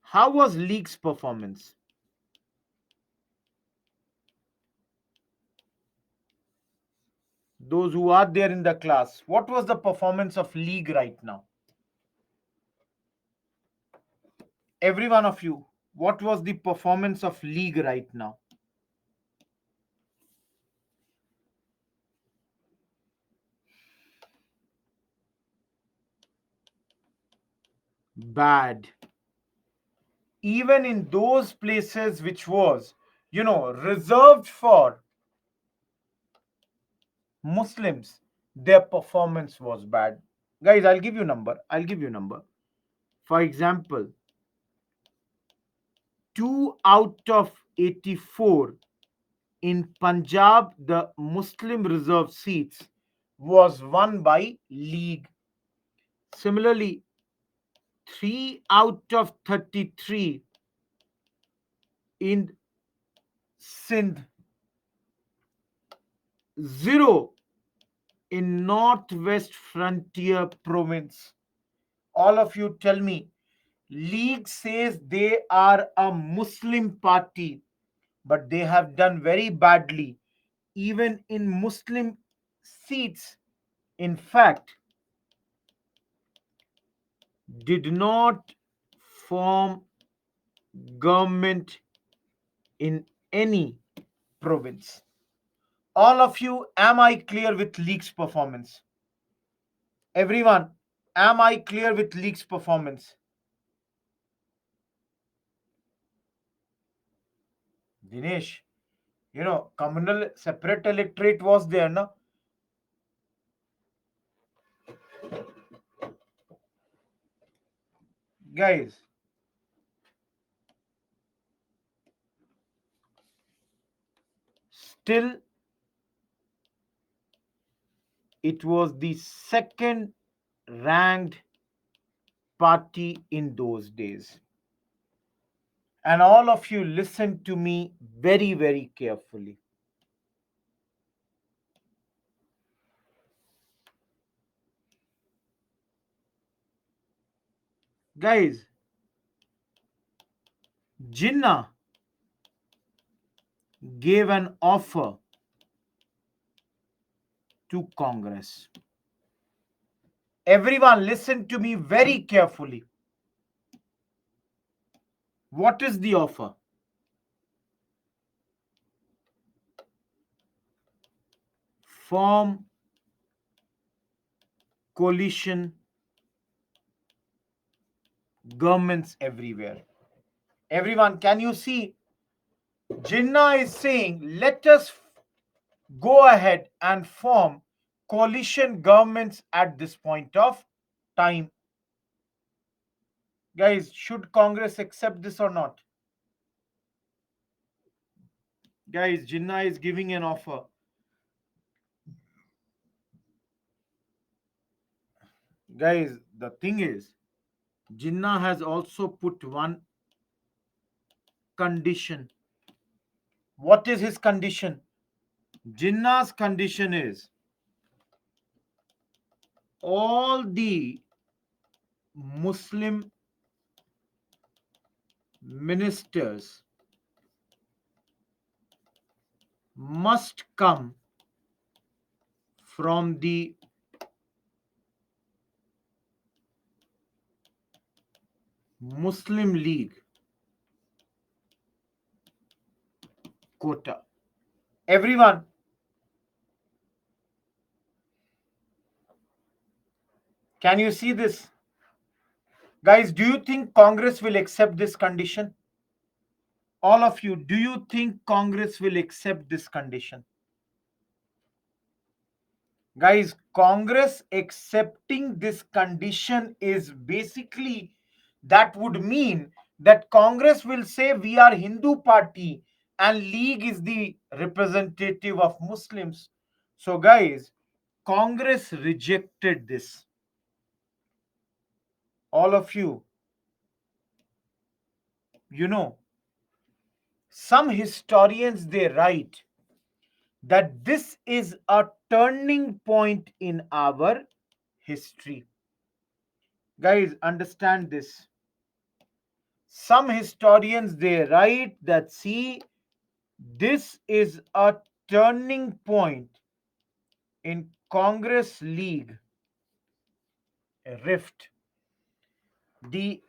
How was League's performance? Those who are there in the class, what was the performance of League right now? Every one of you, what was the performance of League right now? Bad. Even in those places which was, reserved for Muslims, their performance was bad. Guys, I'll give you number. For example, 2 out of 84 in Punjab, the Muslim reserve seats was won by League. Similarly, 3 out of 33 in Sindh, 0 in Northwest Frontier Province. All of you tell me, League says they are a Muslim party, but they have done very badly, even in Muslim seats. In fact, did not form government in any province. All of you, am I clear with League's performance? Everyone, am I clear with League's performance? Dinesh, communal separate electorate was there, na? Guys, still it was the second ranked party in those days. And all of you listen to me very, very carefully. Guys, Jinnah gave an offer to Congress. Everyone, listen to me very carefully. What is the offer? Form coalition governments everywhere. Everyone, can you see? Jinnah is saying, let us go ahead and form coalition governments at this point of time. Guys, should Congress accept this or not? Guys, Jinnah is giving an offer. Guys, the thing is, Jinnah has also put one condition. What is his condition? Jinnah's condition is all the Muslim ministers must come from the Muslim League quota. Everyone, can you see this? Guys, do you think Congress will accept this condition? All of you, do you think Congress will accept this condition? Guys, Congress accepting this condition is basically, that would mean that Congress will say we are Hindu party and League is the representative of Muslims. So guys, Congress rejected this. All of you, you know, some historians they write that this is a turning point in our history. Guys, understand this. Some historians they write that, see, this is a turning point in Congress League rift. The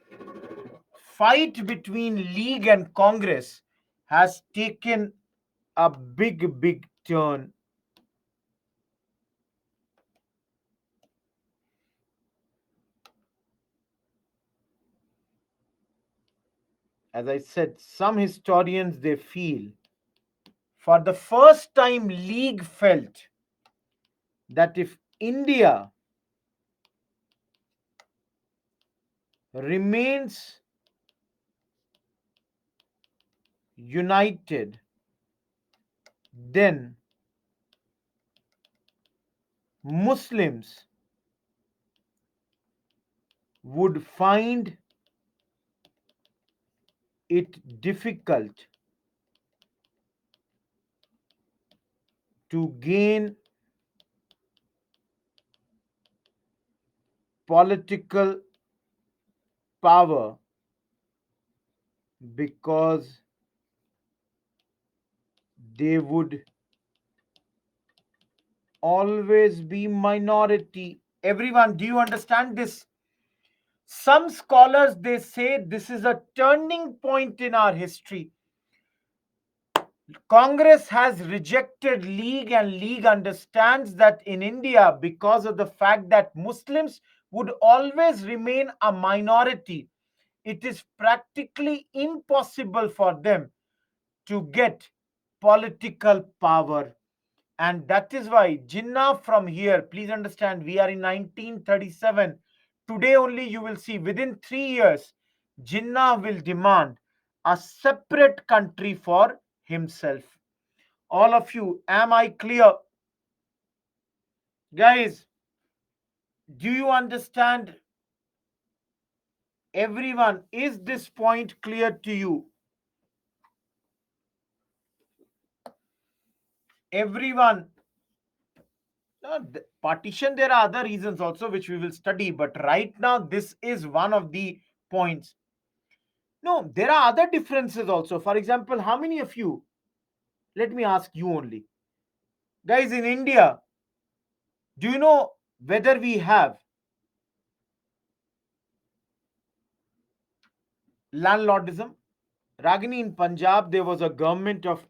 fight between League and Congress has taken a big turn. As I said, some historians they feel for the first time League felt that if India remains united, then Muslims would find it difficult to gain political power because they would always be minority. Everyone, do you understand this? Some scholars, they say this is a turning point in our history. Congress has rejected League, and League understands that in India, because of the fact that Muslims would always remain a minority, it is practically impossible for them to get political power. And that is why Jinnah from here, please understand, we are in 1937. Today only you will see within 3 years, Jinnah will demand a separate country for himself. All of you, am I clear? Guys, do you understand? Everyone, is this point clear to you? Everyone, no, partition, there are other reasons also which we will study, but right now, this is one of the points. No, there are other differences also. For example, how many of you, let me ask you only, guys, in India, do you know whether we have landlordism? Ragini, in Punjab, there was a government of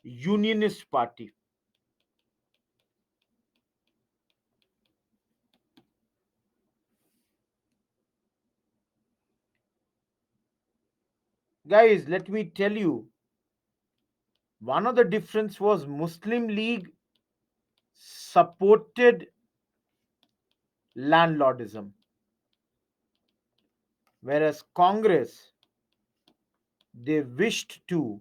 Unionist Party. Guys, let me tell you, one of the difference was Muslim League supported landlordism, whereas Congress, they wished to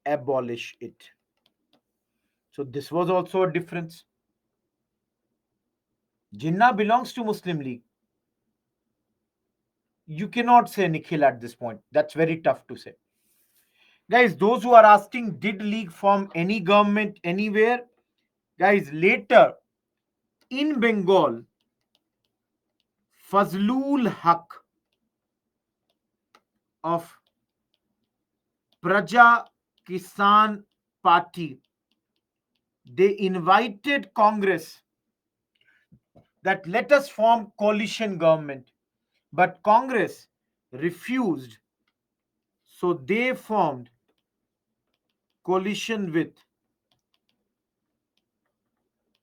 abolish it. So this was also a difference. Jinnah belongs to Muslim League. You cannot say Nikhil at this point. That's very tough to say. Guys, those who are asking, did League form any government anywhere? Guys, later in Bengal, Fazlul Haq of Praja Kisan Party, they invited Congress that let us form coalition government. But Congress refused. So they formed coalition with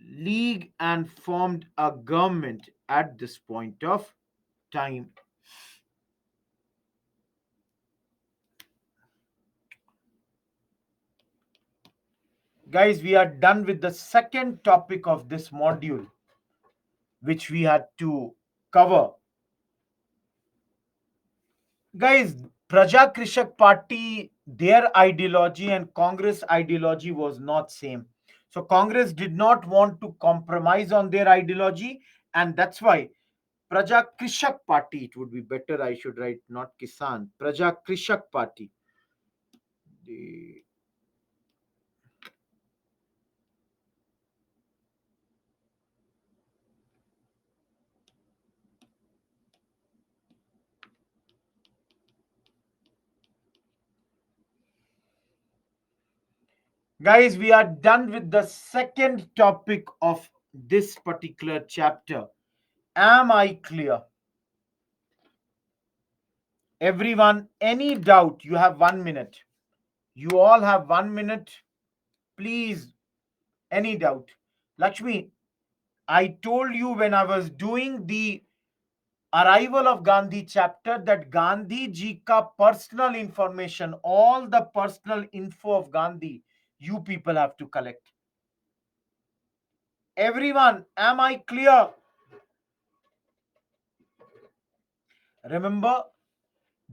League and formed a government at this point of time. Guys, we are done with the second topic of this module, which we had to cover. Guys, Praja Krishak Party, their ideology and Congress ideology was not same. So Congress did not want to compromise on their ideology, and that's why Praja Krishak Party, it would be better I should write not Kisan, Praja Krishak Party. The Guys, we are done with the second topic of this particular chapter. Am I clear? Everyone, any doubt? You have 1 minute. You all have 1 minute. Please, any doubt? Lakshmi, I told you when I was doing the arrival of Gandhi chapter that Gandhi ji ka personal information, all the personal info of Gandhi, you people have to collect. Everyone, am I clear? Remember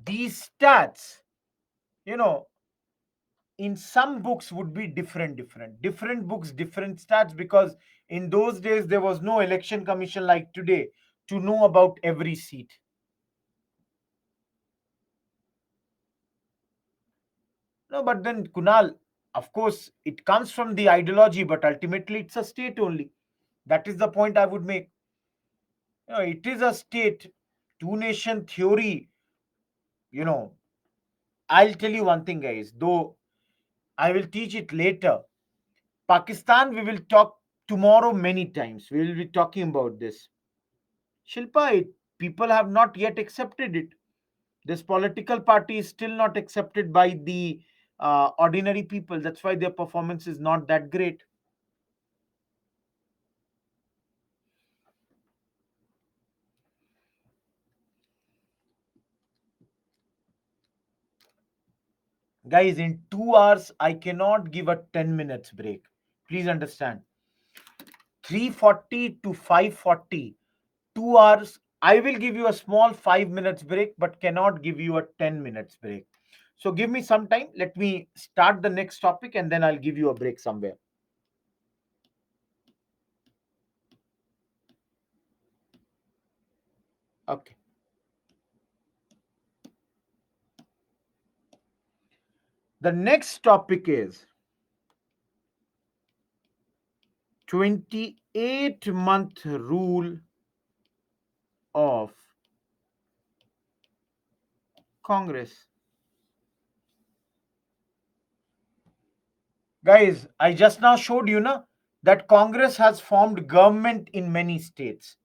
these stats. you know, in some books would be different books, different stats, because in those days there was no election commission like today to know about every seat. No, but then Kunal, of course, it comes from the ideology, but ultimately it's a state only. That is the point I would make. It is a state, two nation theory. You know, I'll tell you one thing, guys, though I will teach it later. Pakistan, we will talk tomorrow many times. We will be talking about this. Shilpa, people have not yet accepted it. This political party is still not accepted by the ordinary people. That's why their performance is not that great. Guys, in 2 hours, I cannot give a 10 minutes break. Please understand. 3:40 to 5:40, 2 hours. I will give you a small 5 minutes break, but cannot give you a 10 minutes break. So give me some time. Let me start the next topic and then I'll give you a break somewhere. Okay. The next topic is 28-month rule of Congress. Guys, I just now showed you na, that Congress has formed government in many states.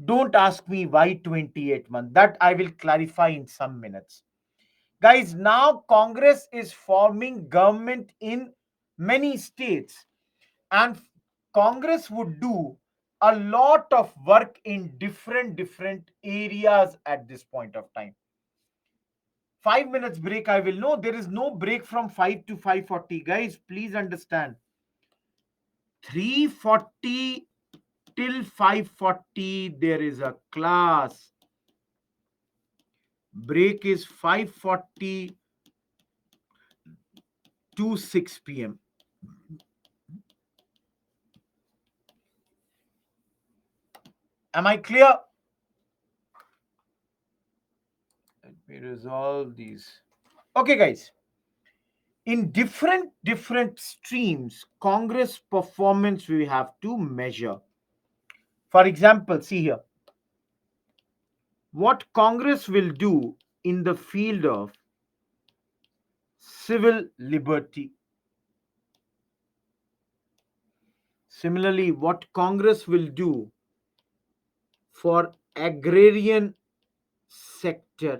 Don't ask me why 28 months. That I will clarify in some minutes. Guys, now Congress is forming government in many states, and Congress would do a lot of work in different areas at this point of time. 5 minutes break, I will know. There is no break from 5 to 5:40. Guys, please understand. 3:40 till 5:40, there is a class. Break is 5:40 to 6 p.m. Am I clear? Let me resolve these. Okay, guys. In different streams, Congress performance we have to measure. For example, see here. What Congress will do in the field of civil liberty. Similarly, what Congress will do for agrarian sector.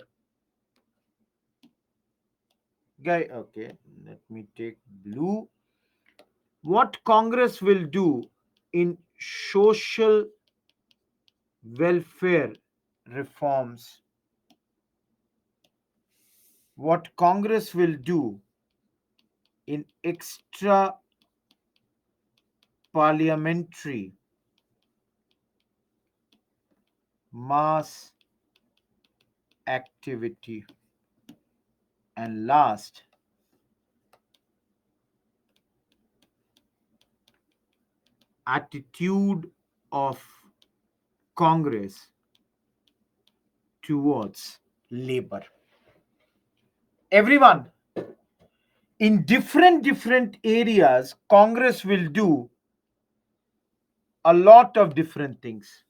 Guy, okay, let me take blue. What Congress will do in social welfare reforms. What Congress will do in extra parliamentary mass activity. And last, attitude of Congress towards labor. Everyone, in different areas, Congress will do a lot of different things.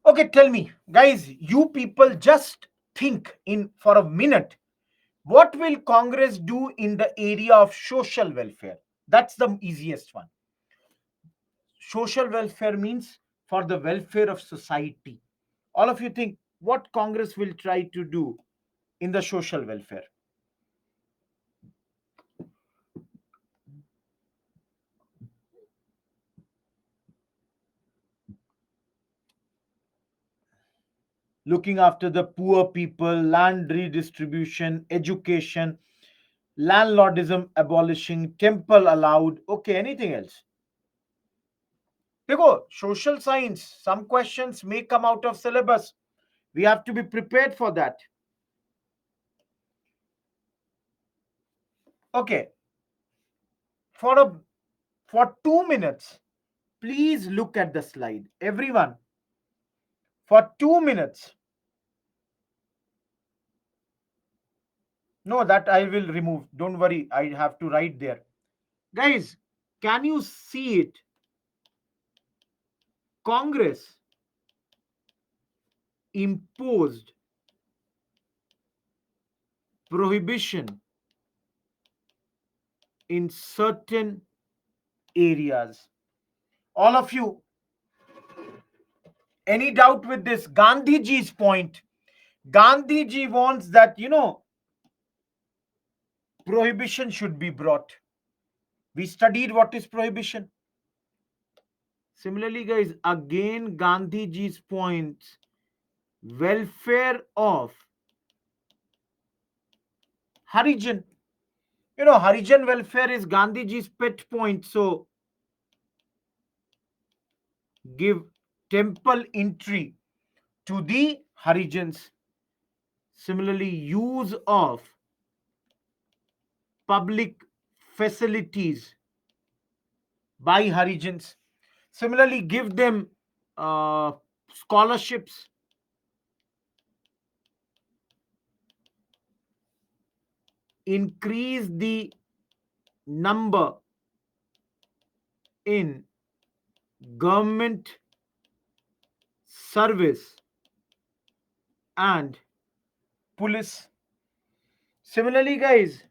Okay, tell me, guys, you people just think in for a minute. What will Congress do in the area of social welfare? That's the easiest one. Social welfare means for the welfare of society. All of you think what Congress will try to do in the social welfare. Looking after the poor people, land redistribution, education, landlordism abolishing, temple allowed. Okay, anything else? Dekho, social science, some questions may come out of syllabus. We have to be prepared for that. Okay, for a for 2 minutes, please look at the slide. Everyone, for 2 minutes. No, that I will remove. Don't worry, I have to write there. Guys, can you see it? Congress imposed prohibition in certain areas. All of you, any doubt with this? Gandhiji's point. Gandhiji wants that, prohibition should be brought. We studied what is prohibition. Similarly, guys, again, Gandhiji's point, welfare of Harijan. Harijan welfare is Gandhiji's pet point. So, give temple entry to the Harijans. Similarly, use of public facilities by Harijans. Similarly, give them scholarships. Increase the number in government service and police. Similarly, guys,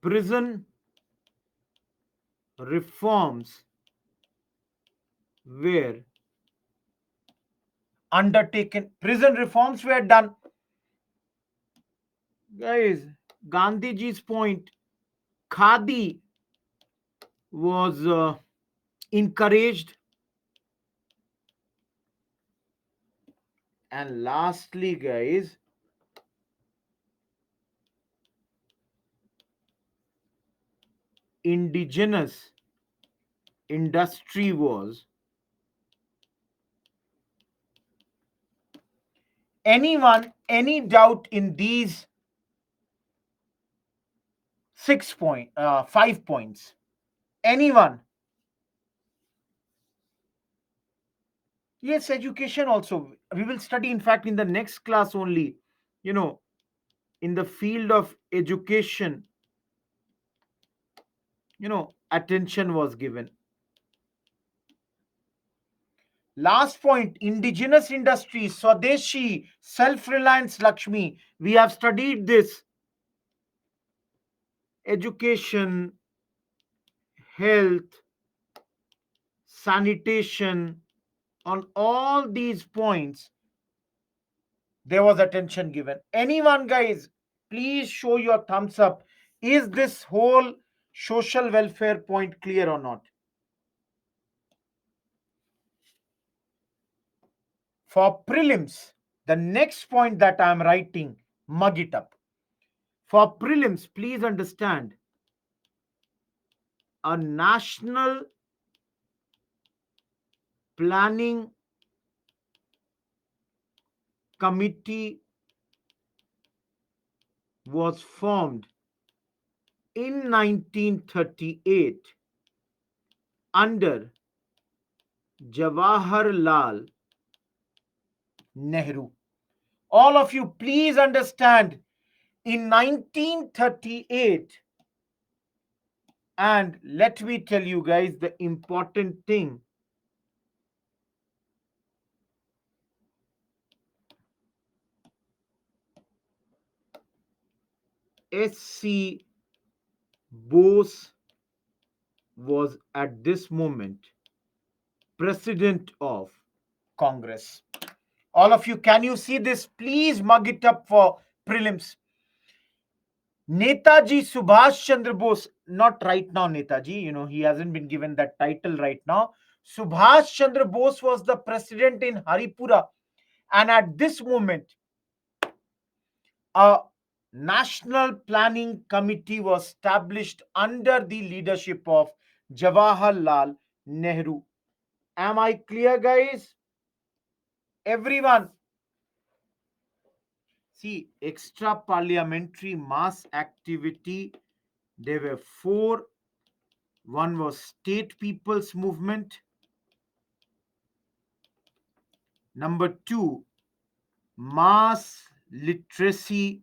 prison reforms were undertaken. Prison reforms were done. Guys, Gandhiji's point, Khadi was encouraged. And lastly, guys, indigenous industry was. Anyone, any doubt in these 5 points? Anyone? Yes, education also. We will study, in fact, in the next class only, you know, in the field of education, attention was given. Last point, indigenous industries, Swadeshi, self reliance, Lakshmi. We have studied this. Education, health, sanitation, on all these points, there was attention given. Anyone, guys, please show your thumbs up. Is this whole social welfare point clear or not? For prelims, the next point that I am writing, mug it up. For prelims, please understand, a national planning committee was formed in 1938 under Jawaharlal Nehru. All of you, please understand, in 1938, and let me tell you guys the important thing. S.C. Bose was at this moment president of Congress. All of you, can you see this? Please mug it up for prelims. Netaji Subhash Chandra Bose, not right now, Netaji, he hasn't been given that title right now. Subhash Chandra Bose was the president in Haripura, and at this moment, a National Planning Committee was established under the leadership of Jawaharlal Nehru. Am I clear, guys? Everyone, see, extra parliamentary mass activity. There were four. One was State People's Movement. Number two, mass literacy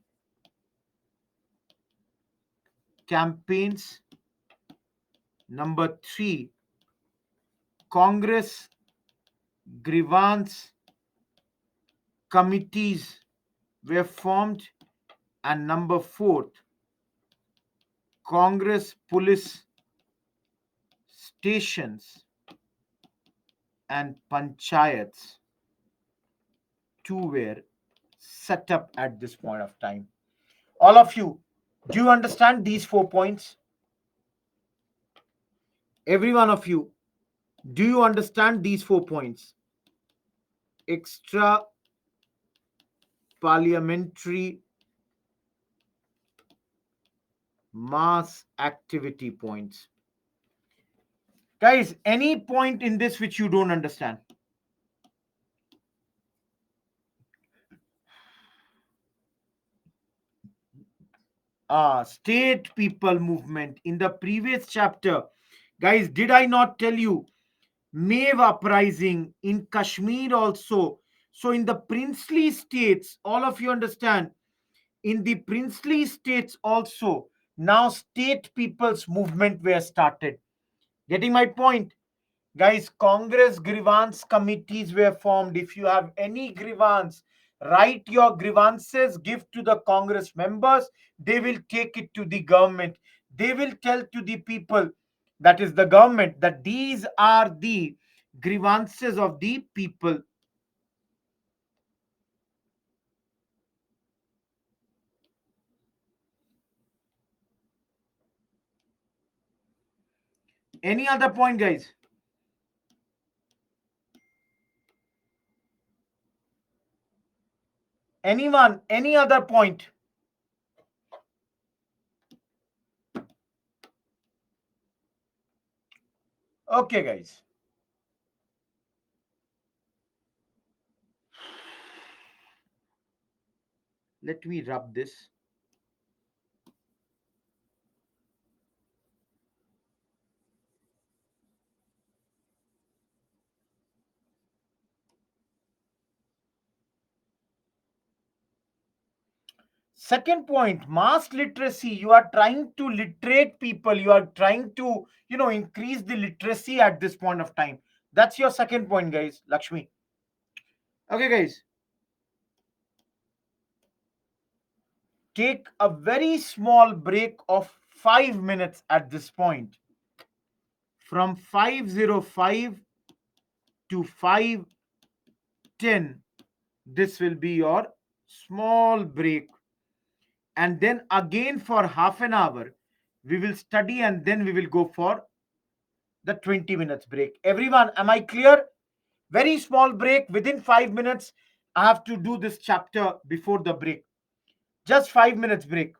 campaigns. Number three, Congress grievance committees were formed. And number fourth, Congress police stations and panchayats too were set up at this point of time. All of you, do you understand these 4 points? Every one of you, do you understand these 4 points? Extra parliamentary mass activity points. Guys, any point in this which you don't understand? State people movement. In the previous chapter, guys, did I not tell you Maeve uprising in Kashmir also? So, in the princely states, all of you understand, in the princely states also, now state people's movement were started. Getting my point? Guys, Congress grievance committees were formed. If you have any grievance, write your grievances, give to the Congress members. They will take it to the government. They will tell to the people, that is the government, that these are the grievances of the people. Any other point, guys? Anyone? Any other point? Okay, guys. Let me rub this. Second point, mass literacy. You are trying to literate people. You are trying to, increase the literacy at this point of time. That's your second point, guys. Lakshmi. Okay, guys. Take a very small break of 5 minutes at this point. From 5:05 to 5:10, this will be your small break. And then again for half an hour, we will study and then we will go for the 20 minutes break. Everyone, am I clear? Very small break within 5 minutes. I have to do this chapter before the break. Just 5 minutes break.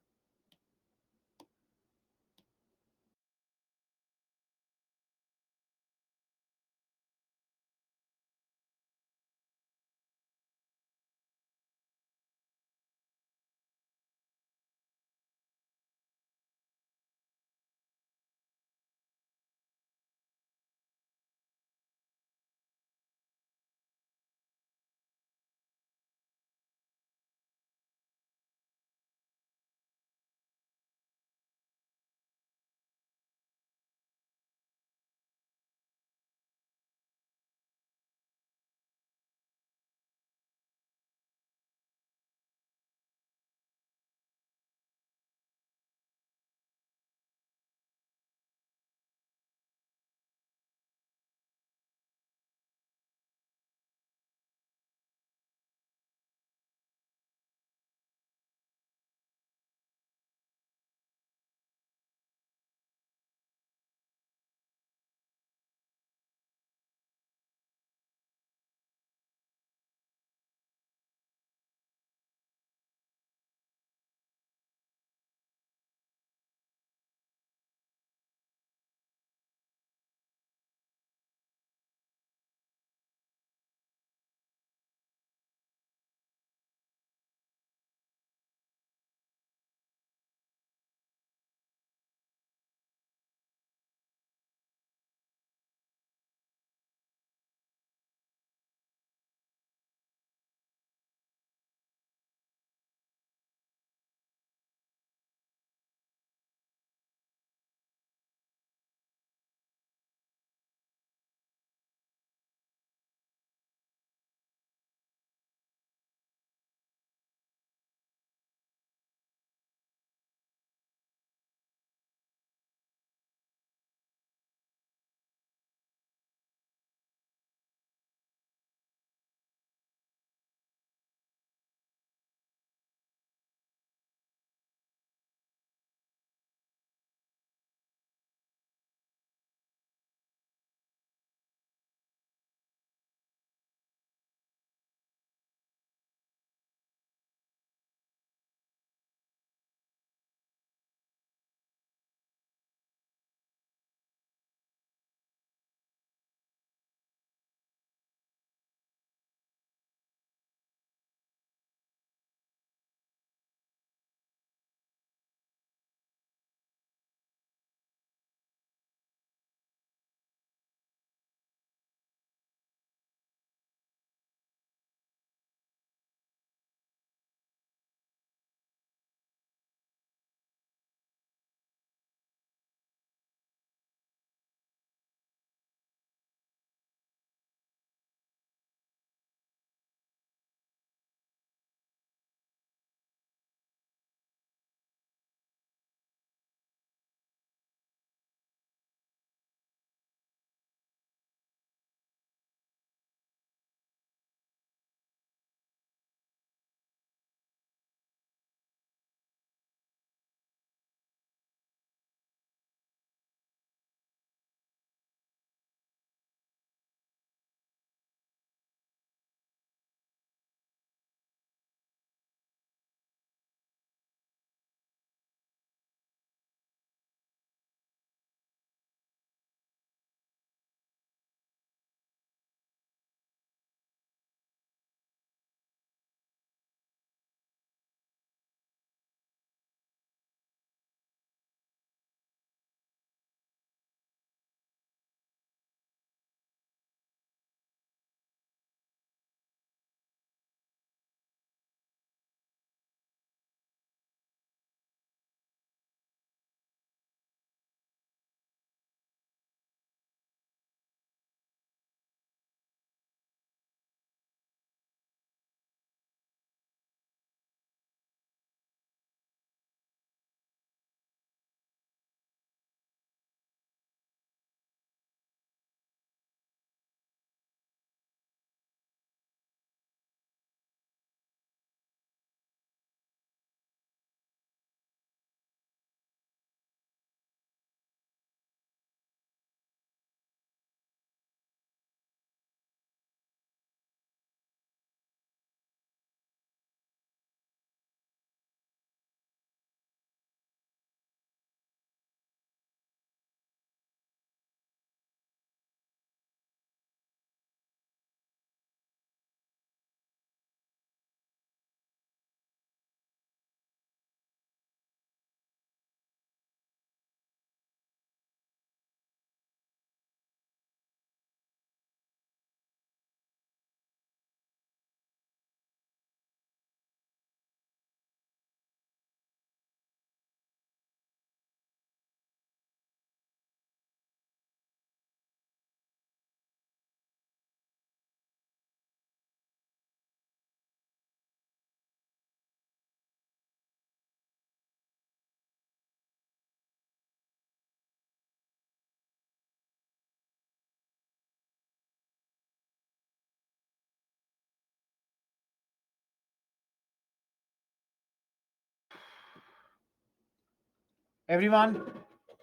Everyone,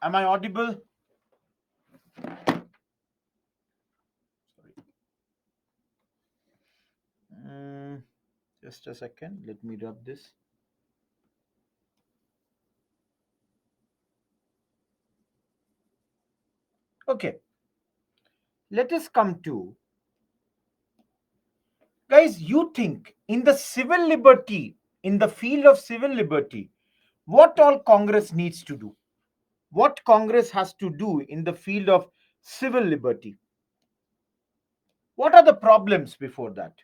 am I audible? Sorry. Mm, just a second. Let me rub this. Okay. Let us come to, guys, you think in the civil liberty, in the field of civil liberty, what all Congress needs to do? What Congress has to do in the field of civil liberty? What are the problems before that?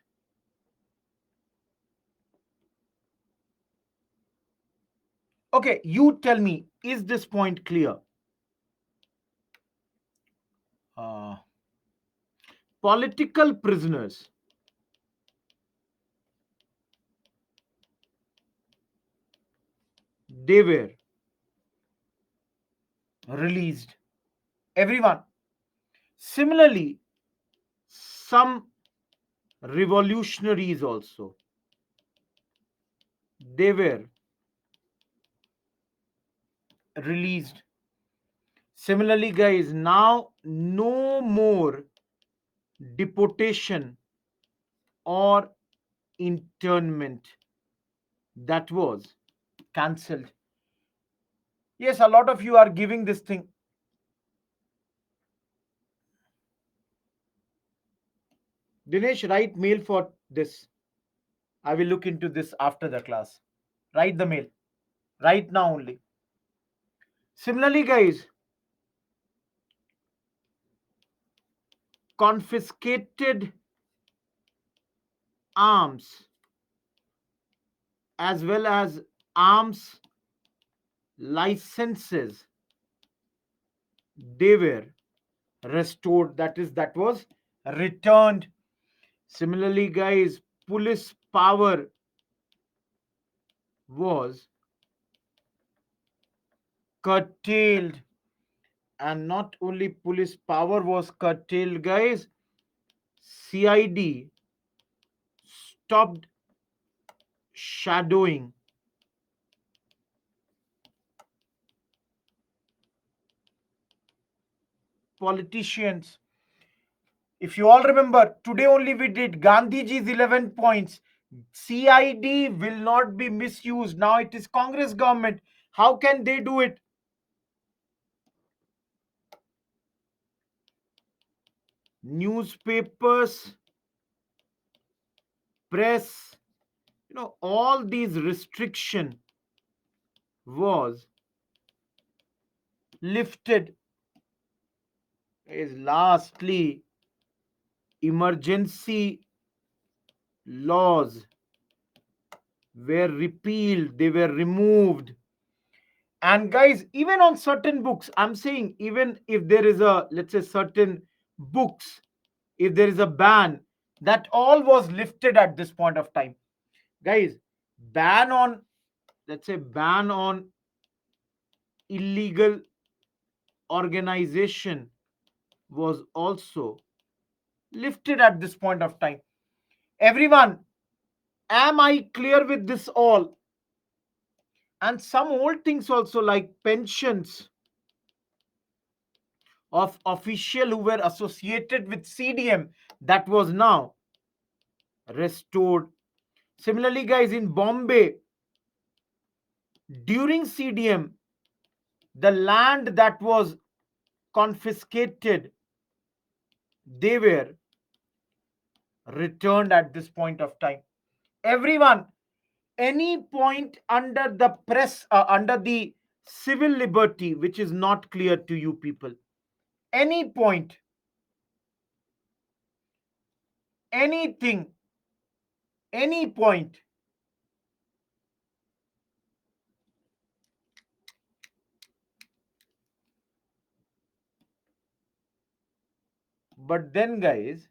Okay, you tell me, is this point clear? Uh, Political prisoners, they were released. Everyone. Similarly, some revolutionaries also, they were released. Similarly, guys, now no more deportation or internment, that was cancelled. Yes, a lot of you are giving this thing. Dinesh, write mail for this. I will look into this after the class. Write the mail right now only. Similarly, guys, confiscated arms as well as arms licenses, they were restored, that is, that was returned. Similarly, guys, police power was curtailed, and not only police power was curtailed, guys, CID stopped shadowing politicians. If you all remember, today only we did Gandhiji's 11 points. CID will not be misused. Now it is Congress government. How can they do it? Newspapers, press, all these restriction was lifted. Is lastly, emergency laws were repealed, they were removed. And guys, even on certain books, I'm saying, even if there is a, let's say, certain books, if there is a ban, that all was lifted at this point of time. Guys, ban on, let's say, ban on illegal organization was also lifted at this point of time. Everyone, am I clear with this all? And some old things also, like pensions of official who were associated with CDM, that was now restored. Similarly, guys, in Bombay, during CDM, the land that was confiscated, they were returned at this point of time. Everyone, any point under the press, under the civil liberty, which is not clear to you people? Any point, anything, any point? But then, guys,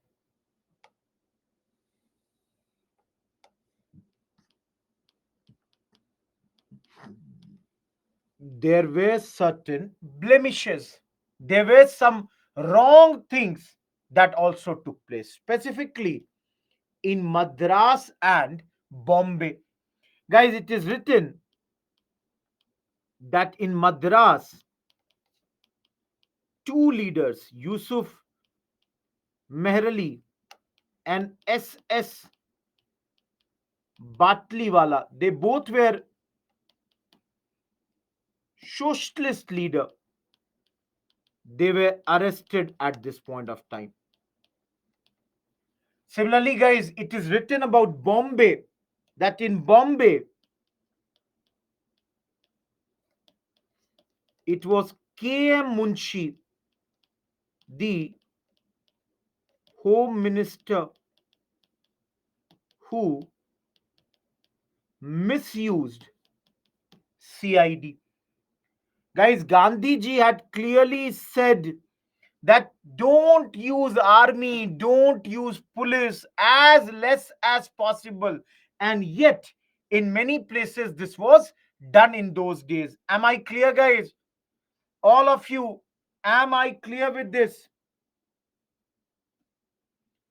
there were certain blemishes. There were some wrong things that also took place, specifically in Madras and Bombay. Guys, it is written that in Madras, two leaders, Yusuf Mehrali and SS Batliwala, they both were socialist leader. They were arrested at this point of time. Similarly, guys, it is written about Bombay that in Bombay it was K.M. Munshi, the Home Minister, who misused CID. Guys, Gandhi ji had clearly said that don't use army, don't use police as less as possible. And yet, in many places, this was done in those days. Am I clear, guys? All of you, am I clear with this?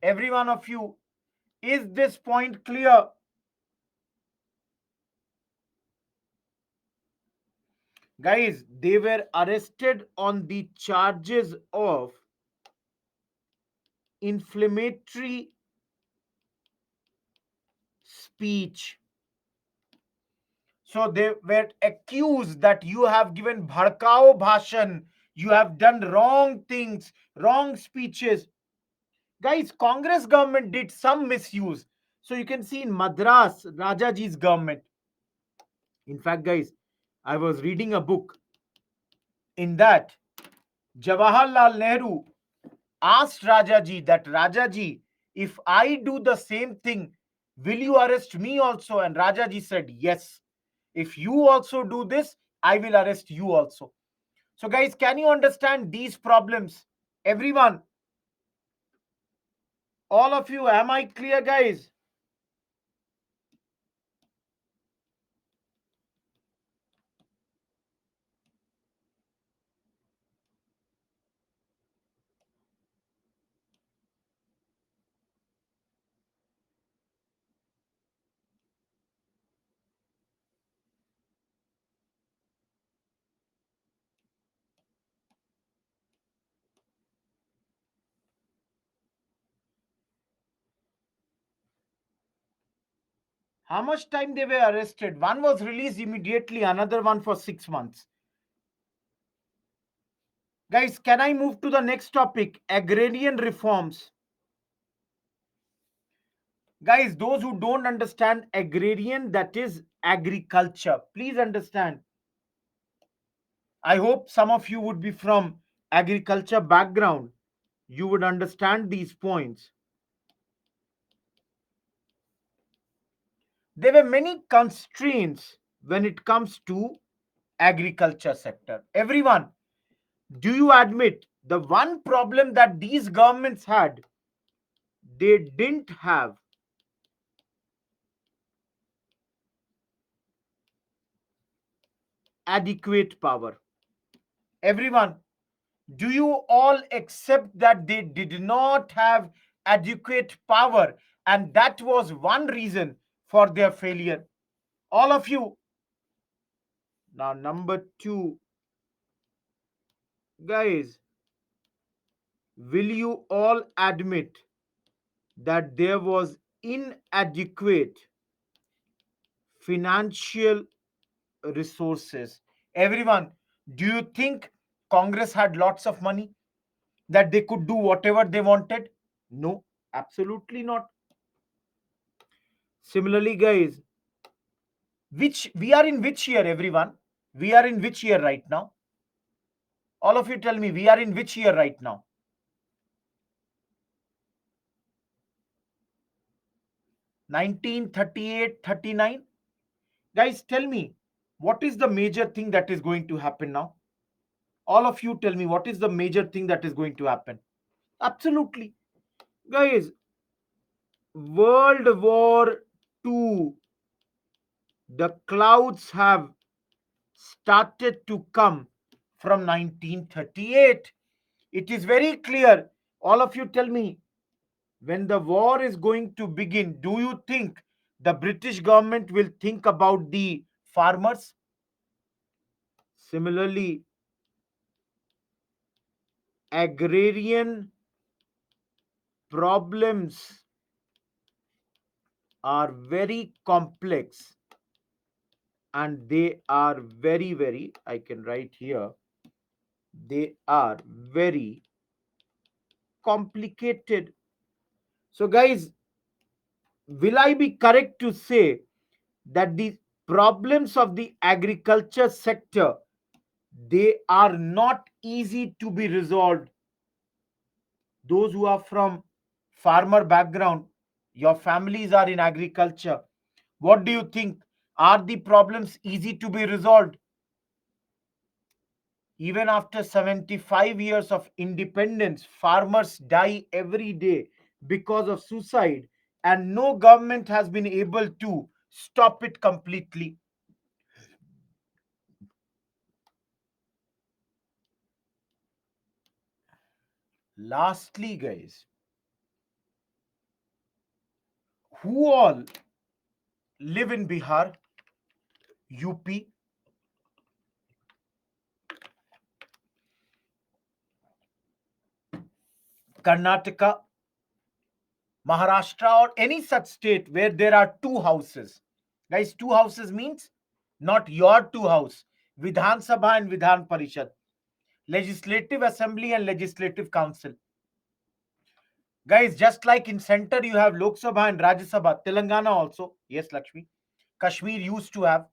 Every one of you, is this point clear? Guys, they were arrested on the charges of inflammatory speech. So they were accused that you have given bharkao bhashan, you have done wrong things, wrong speeches. Guys, Congress government did some misuse. So you can see in Madras, Rajaji's government. In fact, guys, I was reading a book. In that, Jawaharlal Nehru asked Rajaji that Rajaji, if I do the same thing, will you arrest me also? And Rajaji said, yes. If you also do this, I will arrest you also. So, guys, can you understand these problems? Everyone, all of you, am I clear, guys? How much time they were arrested? One was released immediately, another one for 6 months. Guys, can I move to the next topic? Agrarian reforms. Guys, those who don't understand agrarian, that is agriculture. Please understand. I hope some of you would be from agriculture background. You would understand these points. There were many constraints when it comes to agriculture sector. Everyone, do you admit the one problem that these governments had? They didn't have adequate power. Everyone, do you all accept that they did not have adequate power and that was one reason for their failure? All of you. Now, number two, guys, will you all admit that there was inadequate financial resources? Everyone, do you think Congress had lots of money that they could do whatever they wanted? No, absolutely not. Similarly, guys, which we are in which year, everyone? We are in which year right now? All of you tell me, we are in which year right now? 1938, 39? Guys, tell me, what is the major thing that is going to happen now? All of you tell me, what is the major thing that is going to happen? Absolutely. Guys, World War II, the clouds have started to come from 1938. It is very clear. All of you tell me, when the war is going to begin, do you think the British government will think about the farmers? Similarly, agrarian problems are very complex, and they are very, very, I can write here, they are very complicated. So, guys, will I be correct to say that the problems of the agriculture sector, they are not easy to be resolved? Those who are from farmer background, your families are in agriculture, what do you think? Are the problems easy to be resolved? Even after 75 years of independence, farmers die every day because of suicide, and no government has been able to stop it completely. Lastly, guys, who all live in Bihar, UP, Karnataka, Maharashtra, or any such state where there are two houses? Guys, two houses means not your two house, Vidhan Sabha and Vidhan Parishad, Legislative Assembly and Legislative Council. Guys, just like in center you have Lok Sabha and Rajya Sabha, Telangana also, yes, Lakshmi, Kashmir used to have.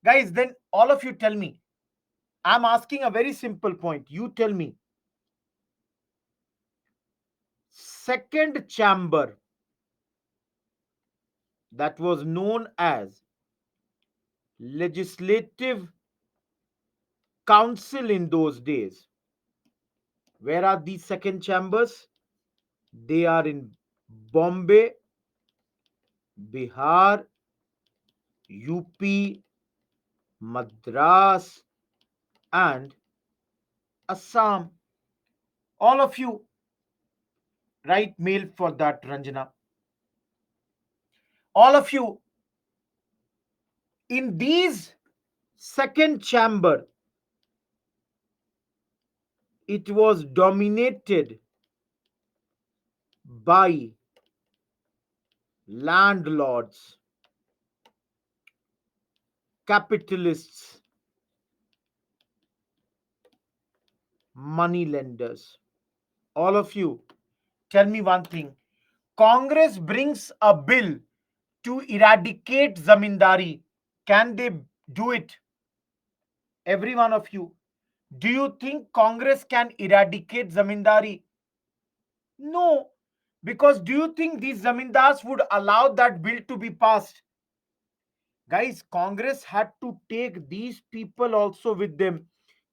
Guys, then all of you tell me, I'm asking a very simple point. You tell me, second chamber that was known as Legislative Council in those days, where are these second chambers? They are in Bombay, Bihar, UP, Madras, and Assam. All of you write mail for that, Ranjana. All of you, in these second chamber, it was dominated by landlords, capitalists, money lenders. All of you, tell me one thing. Congress brings a bill to eradicate zamindari. Can they do it? Every one of you. Do you think Congress can eradicate zamindari? No. Because do you think these zamindars would allow that bill to be passed? Guys, Congress had to take these people also with them.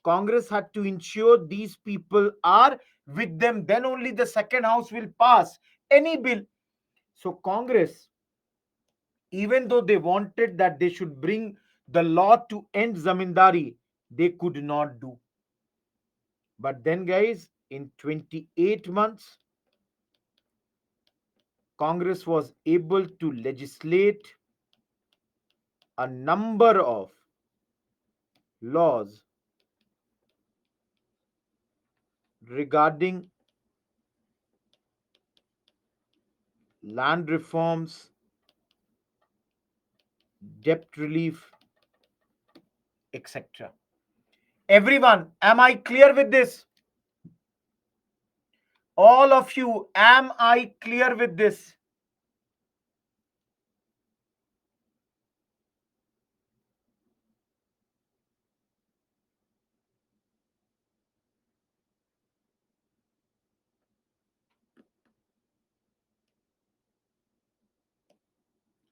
Congress had to ensure these people are with them. Then only the second house will pass any bill. So, Congress, even though they wanted that they should bring the law to end zamindari, they could not do. But then, guys, in 28 months, Congress was able to legislate a number of laws regarding land reforms, debt relief, etc. Everyone, am I clear with this? All of you, am I clear with this?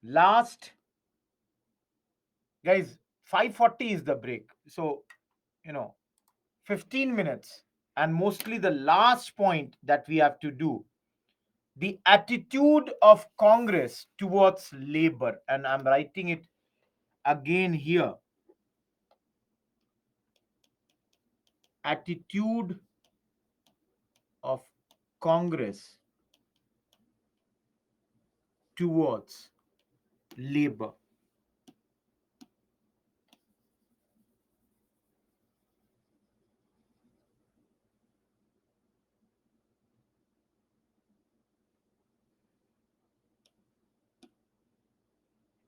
Last, guys, 5:40 is the break. So, you know, 15 minutes. And mostly the last point that we have to do, the attitude of Congress towards labor. And I'm writing it again here. Attitude of Congress towards labor.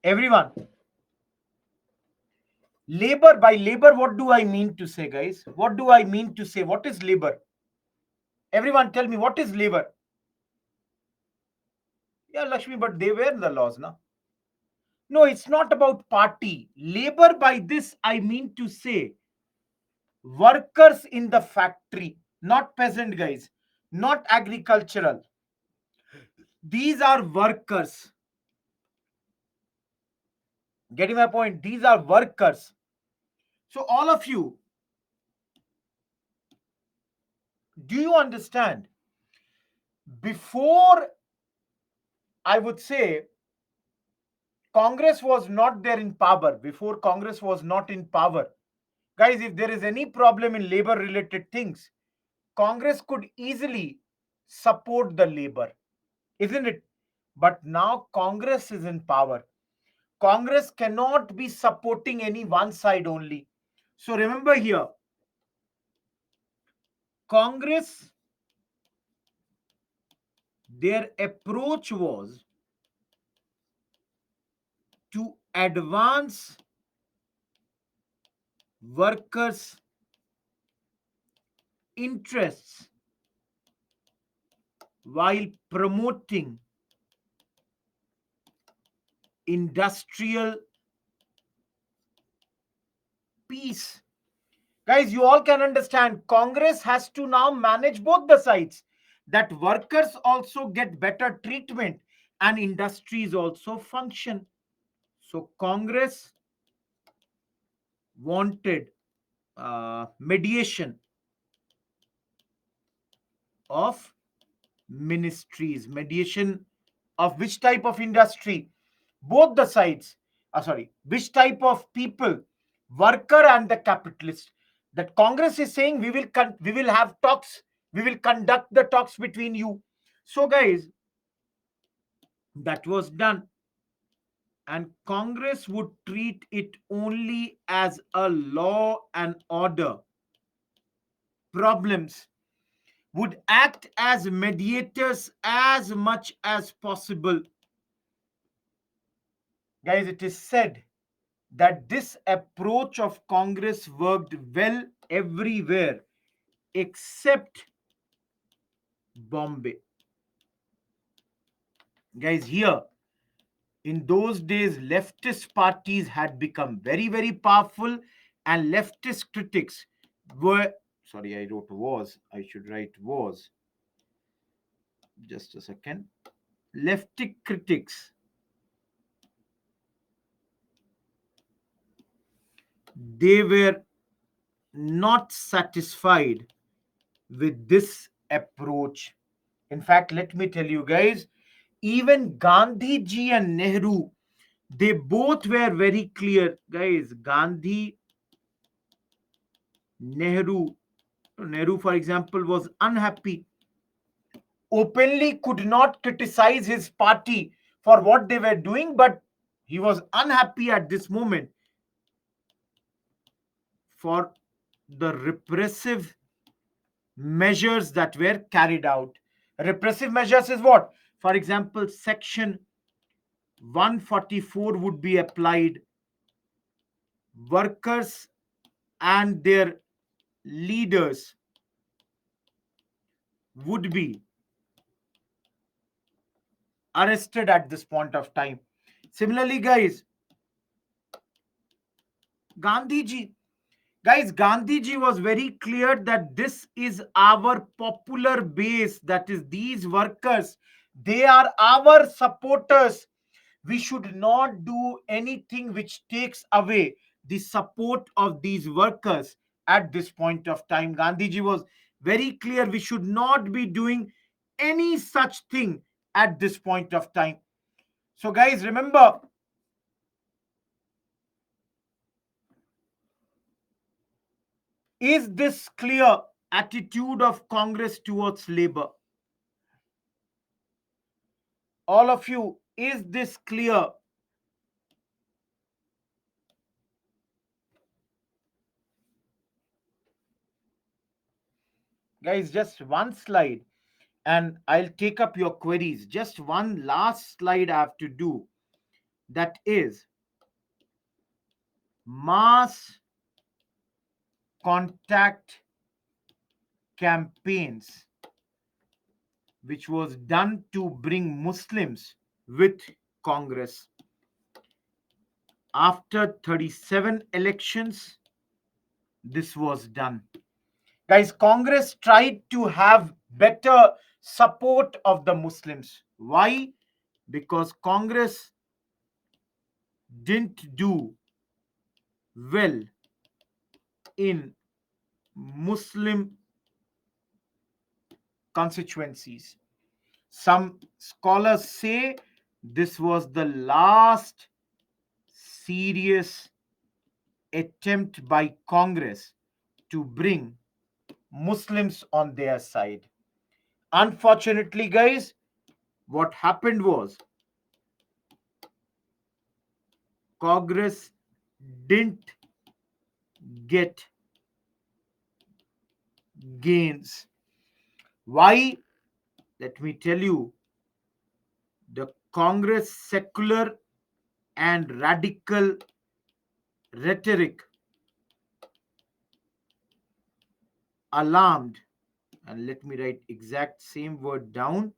Everyone, labor, by labor, what do I mean to say, guys? What do I mean to say? What is labor? Everyone, tell me, what is labor? Yeah, Lakshmi, but they were the laws, now. No, it's not about party. Labor, by this, I mean to say workers in the factory, not peasant guys, not agricultural. These are workers. Getting my point? These are workers. So, all of you, do you understand? Before, I would say, Congress was not there in power. Before Congress was not in power. Guys, if there is any problem in labor related things, Congress could easily support the labor, isn't it? But now Congress is in power. Congress cannot be supporting any one side only. So remember here, Congress, their approach was to advance workers' interests while promoting industrial peace. Guys, you all can understand Congress has to now manage both the sides, that workers also get better treatment and industries also function. So Congress wanted mediation of ministries, mediation of which type of industry? Both the sides. Sorry, which type of people? Worker and the capitalist. That Congress is saying we will have talks, we will conduct the talks between you. So, guys, that was done, and Congress would treat it only as a law and order problems, would act as mediators as much as possible. Guys, it is said that this approach of Congress worked well everywhere except Bombay. Guys, here in those days, leftist parties had become very, very powerful, and leftist critics were, sorry, I wrote was, I should write was, just a second. Leftic critics, they were not satisfied with this approach. In fact, let me tell you guys, even Gandhi ji and Nehru, they both were very clear. Guys, Gandhi, Nehru, Nehru, for example, was unhappy, openly could not criticize his party for what they were doing, but he was unhappy at this moment for the repressive measures that were carried out. Repressive measures is what? For example, Section 144 would be applied. Workers and their leaders would be arrested at this point of time. Similarly, guys, Gandhiji, guys, Gandhiji was very clear that this is our popular base, that is, these workers, they are our supporters. We should not do anything which takes away the support of these workers at this point of time. Gandhiji was very clear we should not be doing any such thing at this point of time. So, guys, remember, is this clear attitude of Congress towards labor? All of you, is this clear? Guys, just one slide and I'll take up your queries. Just one last slide I have to do. that is mass contact campaigns, which was done to bring Muslims with Congress. After 37 elections, this was done. Guys, Congress tried to have better support of the Muslims. Why? Because Congress didn't do well in Muslim constituencies. Some scholars say this was the last serious attempt by Congress to bring Muslims on their side. Unfortunately, guys, what happened was Congress didn't get gains. Why? Let me tell you, the Congress secular and radical rhetoric alarmed, and let me write exact same word down.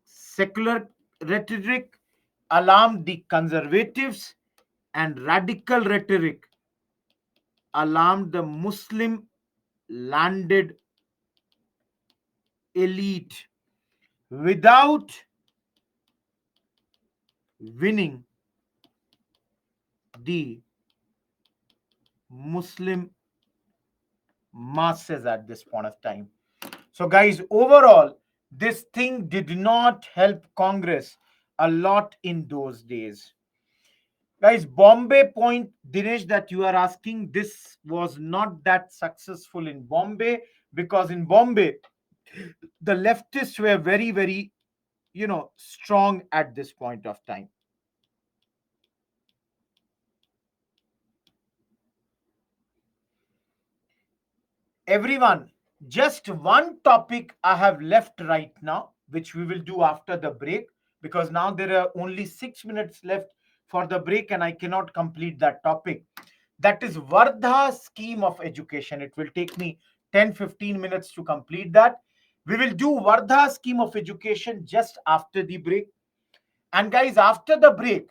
Secular rhetoric alarmed the conservatives, and radical rhetoric alarmed the Muslim landed elite. Without winning the Muslim masses at this point of time. So, guys, overall, this thing did not help Congress a lot in those days. Guys, Bombay point, Dinesh, that you are asking, this was not that successful in Bombay, because in Bombay, the leftists were very, very, strong at this point of time. Everyone, just one topic I have left right now, which we will do after the break, because now there are only 6 minutes left for the break and I cannot complete that topic. That is Vardha scheme of education. It will take me 10-15 minutes to complete that. We will do Vardha scheme of education just after the break. And guys, after the break,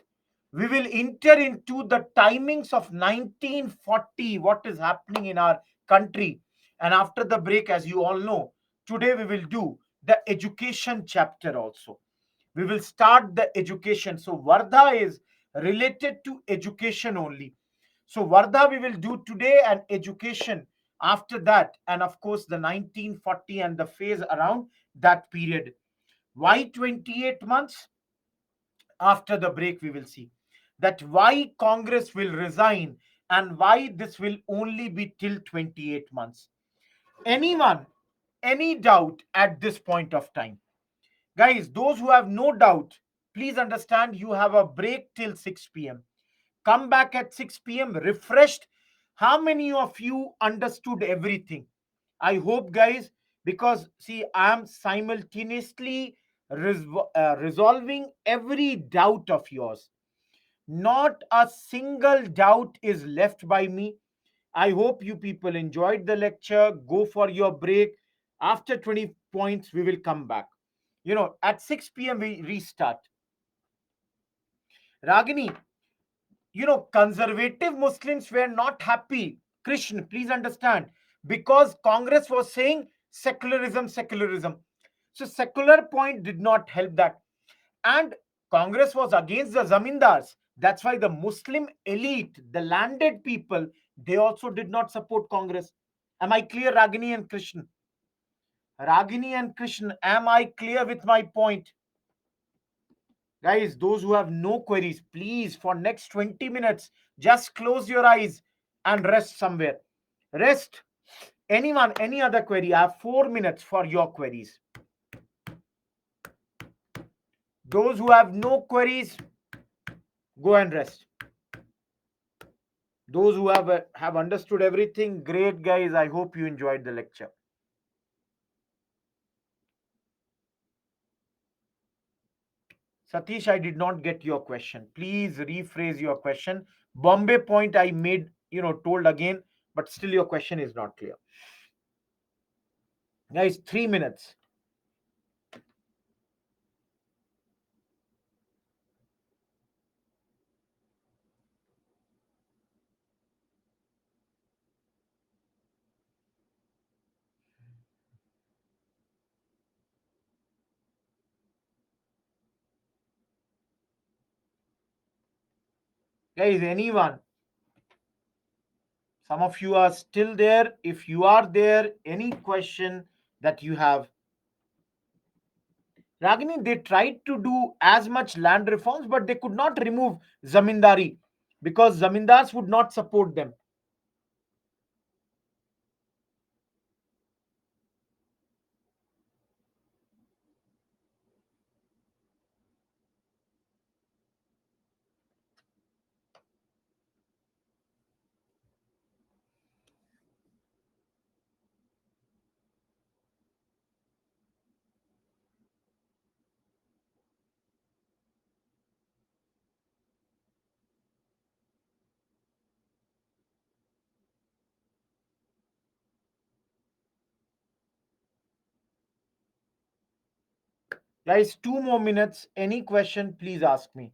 we will enter into the timings of 1940, what is happening in our country. And after the break, as you all know, today we will do the education chapter also. We will start the education. So, Vardha is related to education only. So, Vardha we will do today and education after that. And of course, the 1940 and the phase around that period. Why 28 months? After the break we will see that why Congress will resign and why this will only be till 28 months. Anyone, any doubt at this point of time? Guys, those who have no doubt, please understand you have a break till 6 p.m. Come back at 6 p.m. refreshed. How many of you understood everything? I hope, guys, because see, I am simultaneously resolving every doubt of yours. Not a single doubt is left by me. I hope you people enjoyed the lecture. Go for your break. After 20 points, we will come back. At 6 p.m., we restart. Ragini, conservative Muslims were not happy. Krishna, please understand, because Congress was saying secularism, secularism. So, secular point did not help that. And Congress was against the zamindars. That's why the Muslim elite, the landed people, they also did not support Congress. Am I clear, Ragini and Krishna? Ragini and Krishna, am I clear with my point? Guys, those who have no queries, please, for next 20 minutes, just close your eyes and rest somewhere. Rest. Anyone, any other query? I have 4 minutes for your queries. Those who have no queries, go and rest. Those who have understood everything, great, guys. I hope you enjoyed the lecture. Satish, I did not get your question. Please rephrase your question. Bombay point I made, told again, but still your question is not clear. Guys, 3 minutes. Guys, anyone? Some of you are still there. If you are there, any question that you have. Ragini, they tried to do as much land reforms, but they could not remove zamindari because zamindars would not support them. Guys, 2 more minutes. Any question, please ask me.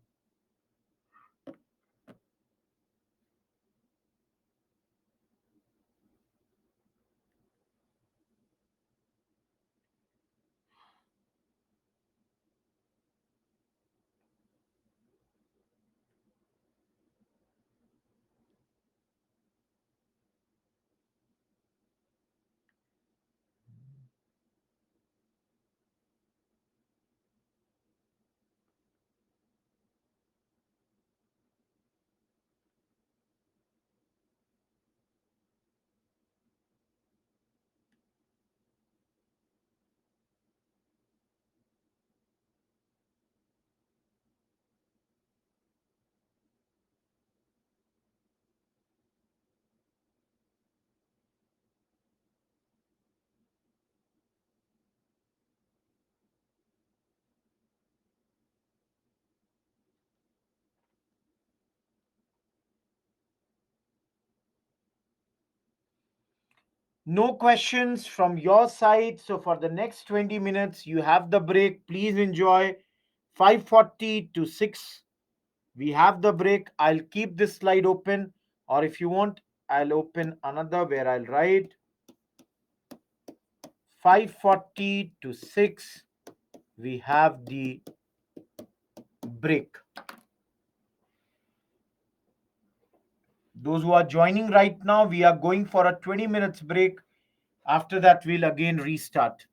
No questions from your side. So for the next 20 minutes, you have the break. Please enjoy. 5:40 to 6. We have the break. I'll keep this slide open, or if you want, I'll open another where I'll write 5:40 to 6. We have the break. Those who are joining right now, we are going for a 20 minutes break. After that, we'll again restart.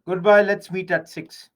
Goodbye. Let's meet at 6.